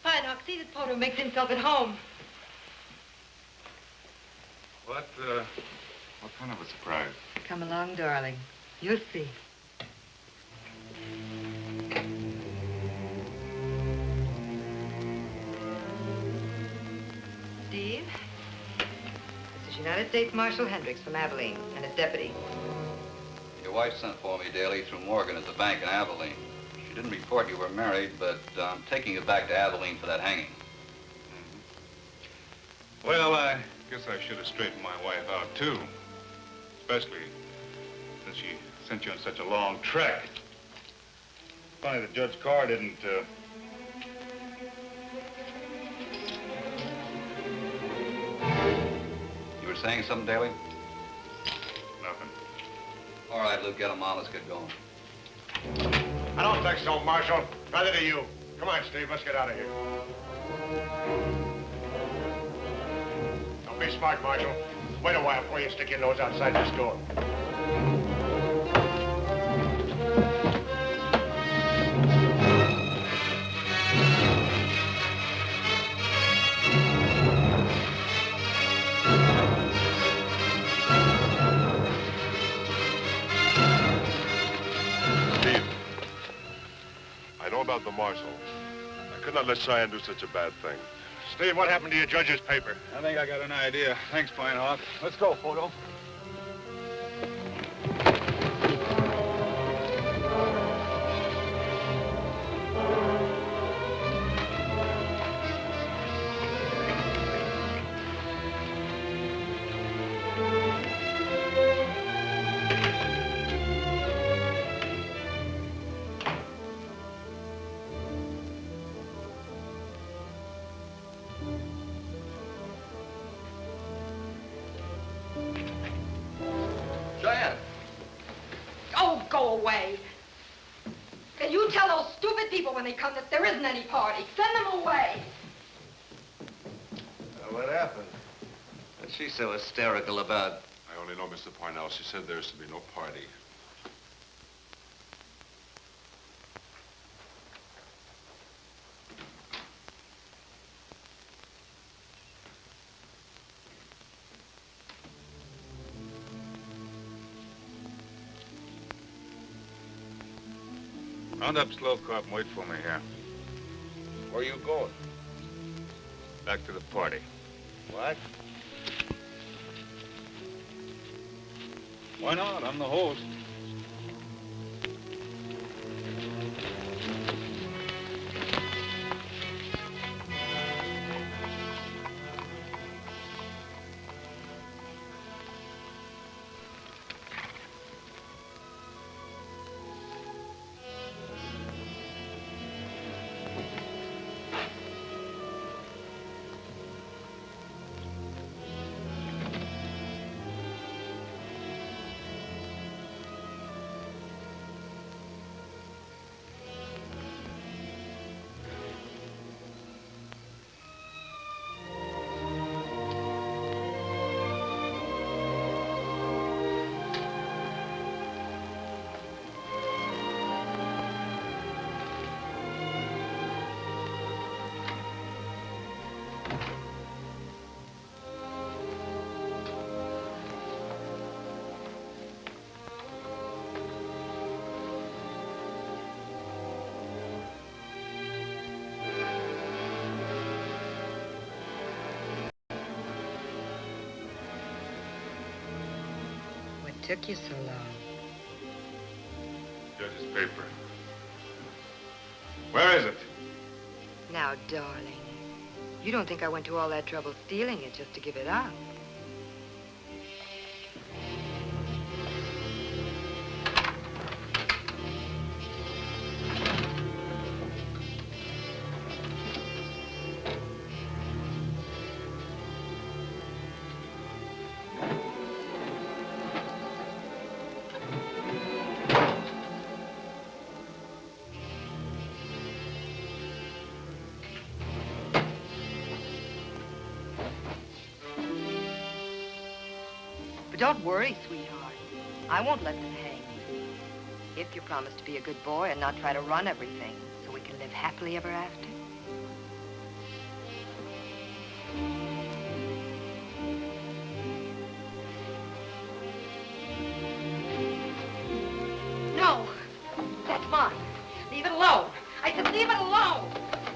Fine, see that Poto makes himself at home. What kind of a surprise? Come along, darling. You'll see. Steve, this is United States Marshal Hendricks from Abilene and his deputy. Your wife sent for me daily through Morgan at the bank in Abilene. She didn't report you were married, but I'm taking you back to Abilene for that hanging. Well, I guess I should have straightened my wife out, too. Especially since she sent you on such a long trek. Funny that Judge Carr didn't, You were saying something, Daly? Nothing. All right, Luke, get him on. Let's get going. I don't think so, Marshal. Neither do you. Come on, Steve, let's get out of here. Don't be smart, Marshal. Wait a while before you stick your nose outside this door. About the marshal. I could not let Cheyenne do such a bad thing. Steve, what happened to your judge's paper? I think I got an idea. Thanks, Pinehawk. Let's go, Poto. go away. And you tell those stupid people when they come that there isn't any party. Send them away. What happened? What's she so hysterical about? I only know Mr. Parnell. She said there's to be no party. Round up Slow Cop and wait for me here. Where you going? Back to the party. What? Why not? I'm the host. Took you so long? Judge's paper. Where is it? Now, darling, you don't think I went to all that trouble stealing it just to give it up? But don't worry, sweetheart. I won't let them hang me. If you promise to be a good boy and not try to run everything, so we can live happily ever after. No, that's mine. Leave it alone. I said leave it alone.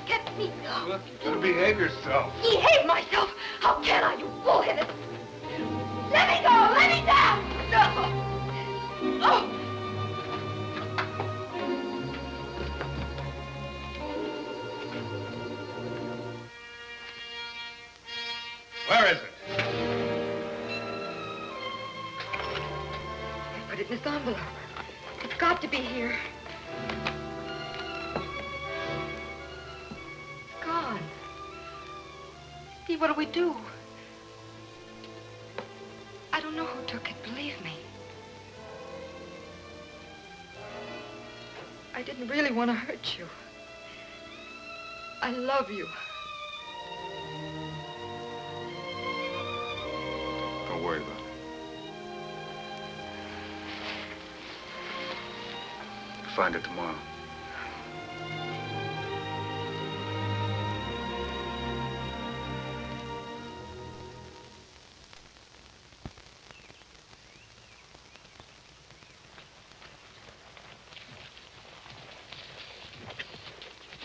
Get me. Look, you gotta behave yourself. Behave myself? How can I, you bullheaded? Let me go! Let me down! No! Oh! Where is it? I put it in this envelope. It's got to be here. It's gone. Steve, what do we do? I don't know who took it, believe me. I didn't really want to hurt you. I love you. Don't worry about it. You'll find it tomorrow.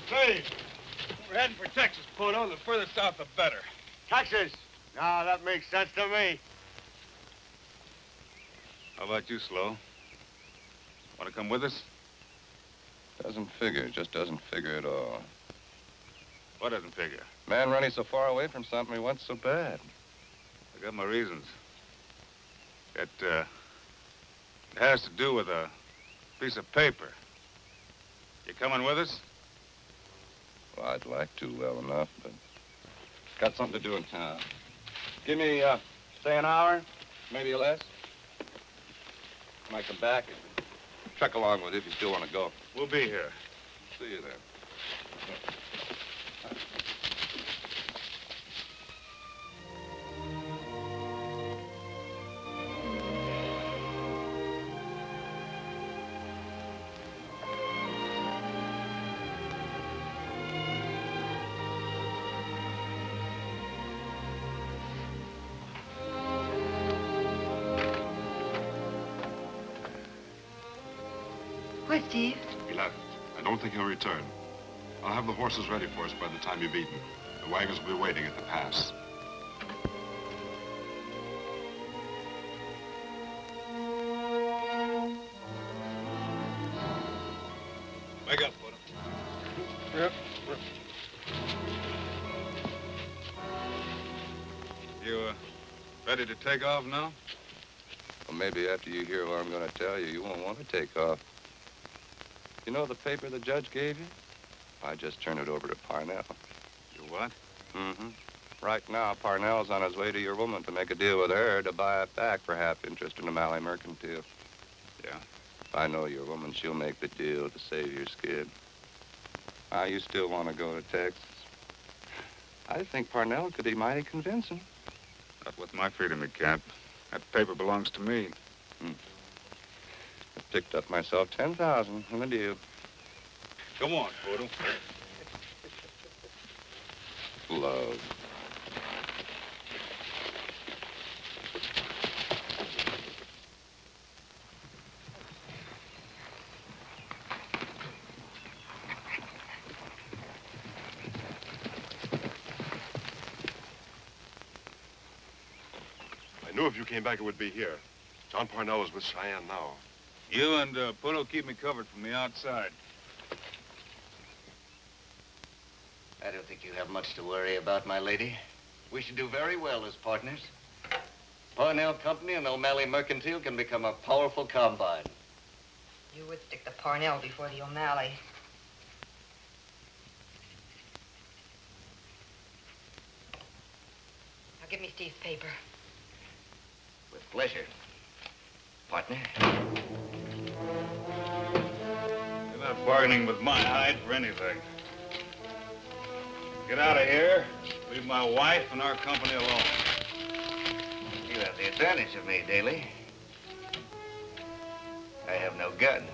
Hey, we're heading for Texas, Pono. The further south, the better. Texas? No, that makes sense to me. How about you, Slow? Want to come with us? Doesn't figure. Just doesn't figure at all. What doesn't figure? Man running so far away from something he wants so bad. I got my reasons. It has to do with a piece of paper. You coming with us? Well, I'd like to well enough, but got something to do in town. Give me, say an hour, maybe less. Might come back. truck along with you if you still want to go. We'll be here. See you then. Why, Steve? He left. I don't think he'll return. I'll have the horses ready for us by the time you've eaten. The wagons will be waiting at the pass. Wake up, Buddha. Yep. You, ready to take off now? Well, maybe after you hear what I'm going to tell you, you won't want to take off. You know the paper the judge gave you? I just turned it over to Parnell. You what? Mm-hmm. Right now, Parnell's on his way to your woman to make a deal with her to buy it back for half interest in the Malley Mercantile. Yeah? If I know your woman, she'll make the deal to save your skin. You still want to go to Texas? I think Parnell could be mighty convincing. Not with my freedom, he can't. That paper belongs to me. I picked up myself 10,000 in the deal. Come on, Poodle. Love. I knew if you came back, it would be here. John Parnell is with Cheyenne now. You and Poodle keep me covered from the outside. I don't think you have much to worry about, my lady. We should do very well as partners. Parnell Company and O'Malley Mercantile can become a powerful combine. You would stick the Parnell before the O'Malley. Now give me Steve's paper. With pleasure, partner. You're not bargaining with my hide for anything. Get out of here. Leave my wife and our company alone. You have the advantage of me, Daly. I have no gun.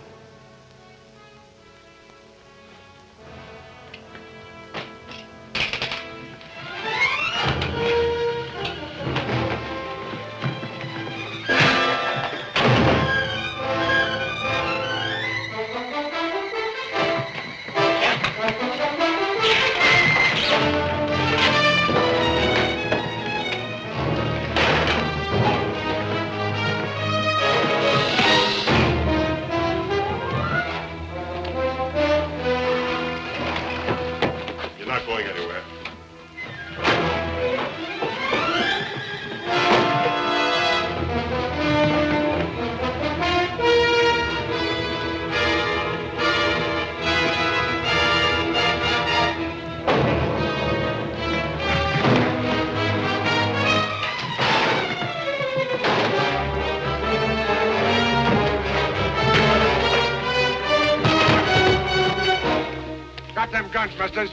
Guns, misters.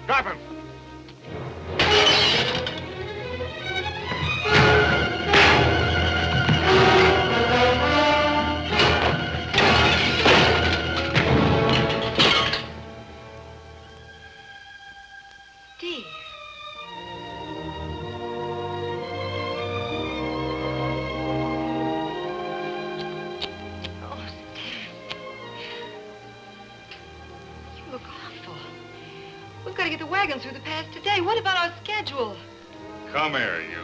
Drop him. Steve. Oh, Steve. You look awful. We've got to get the wagons through the pass today. What about our schedule? Come here, you.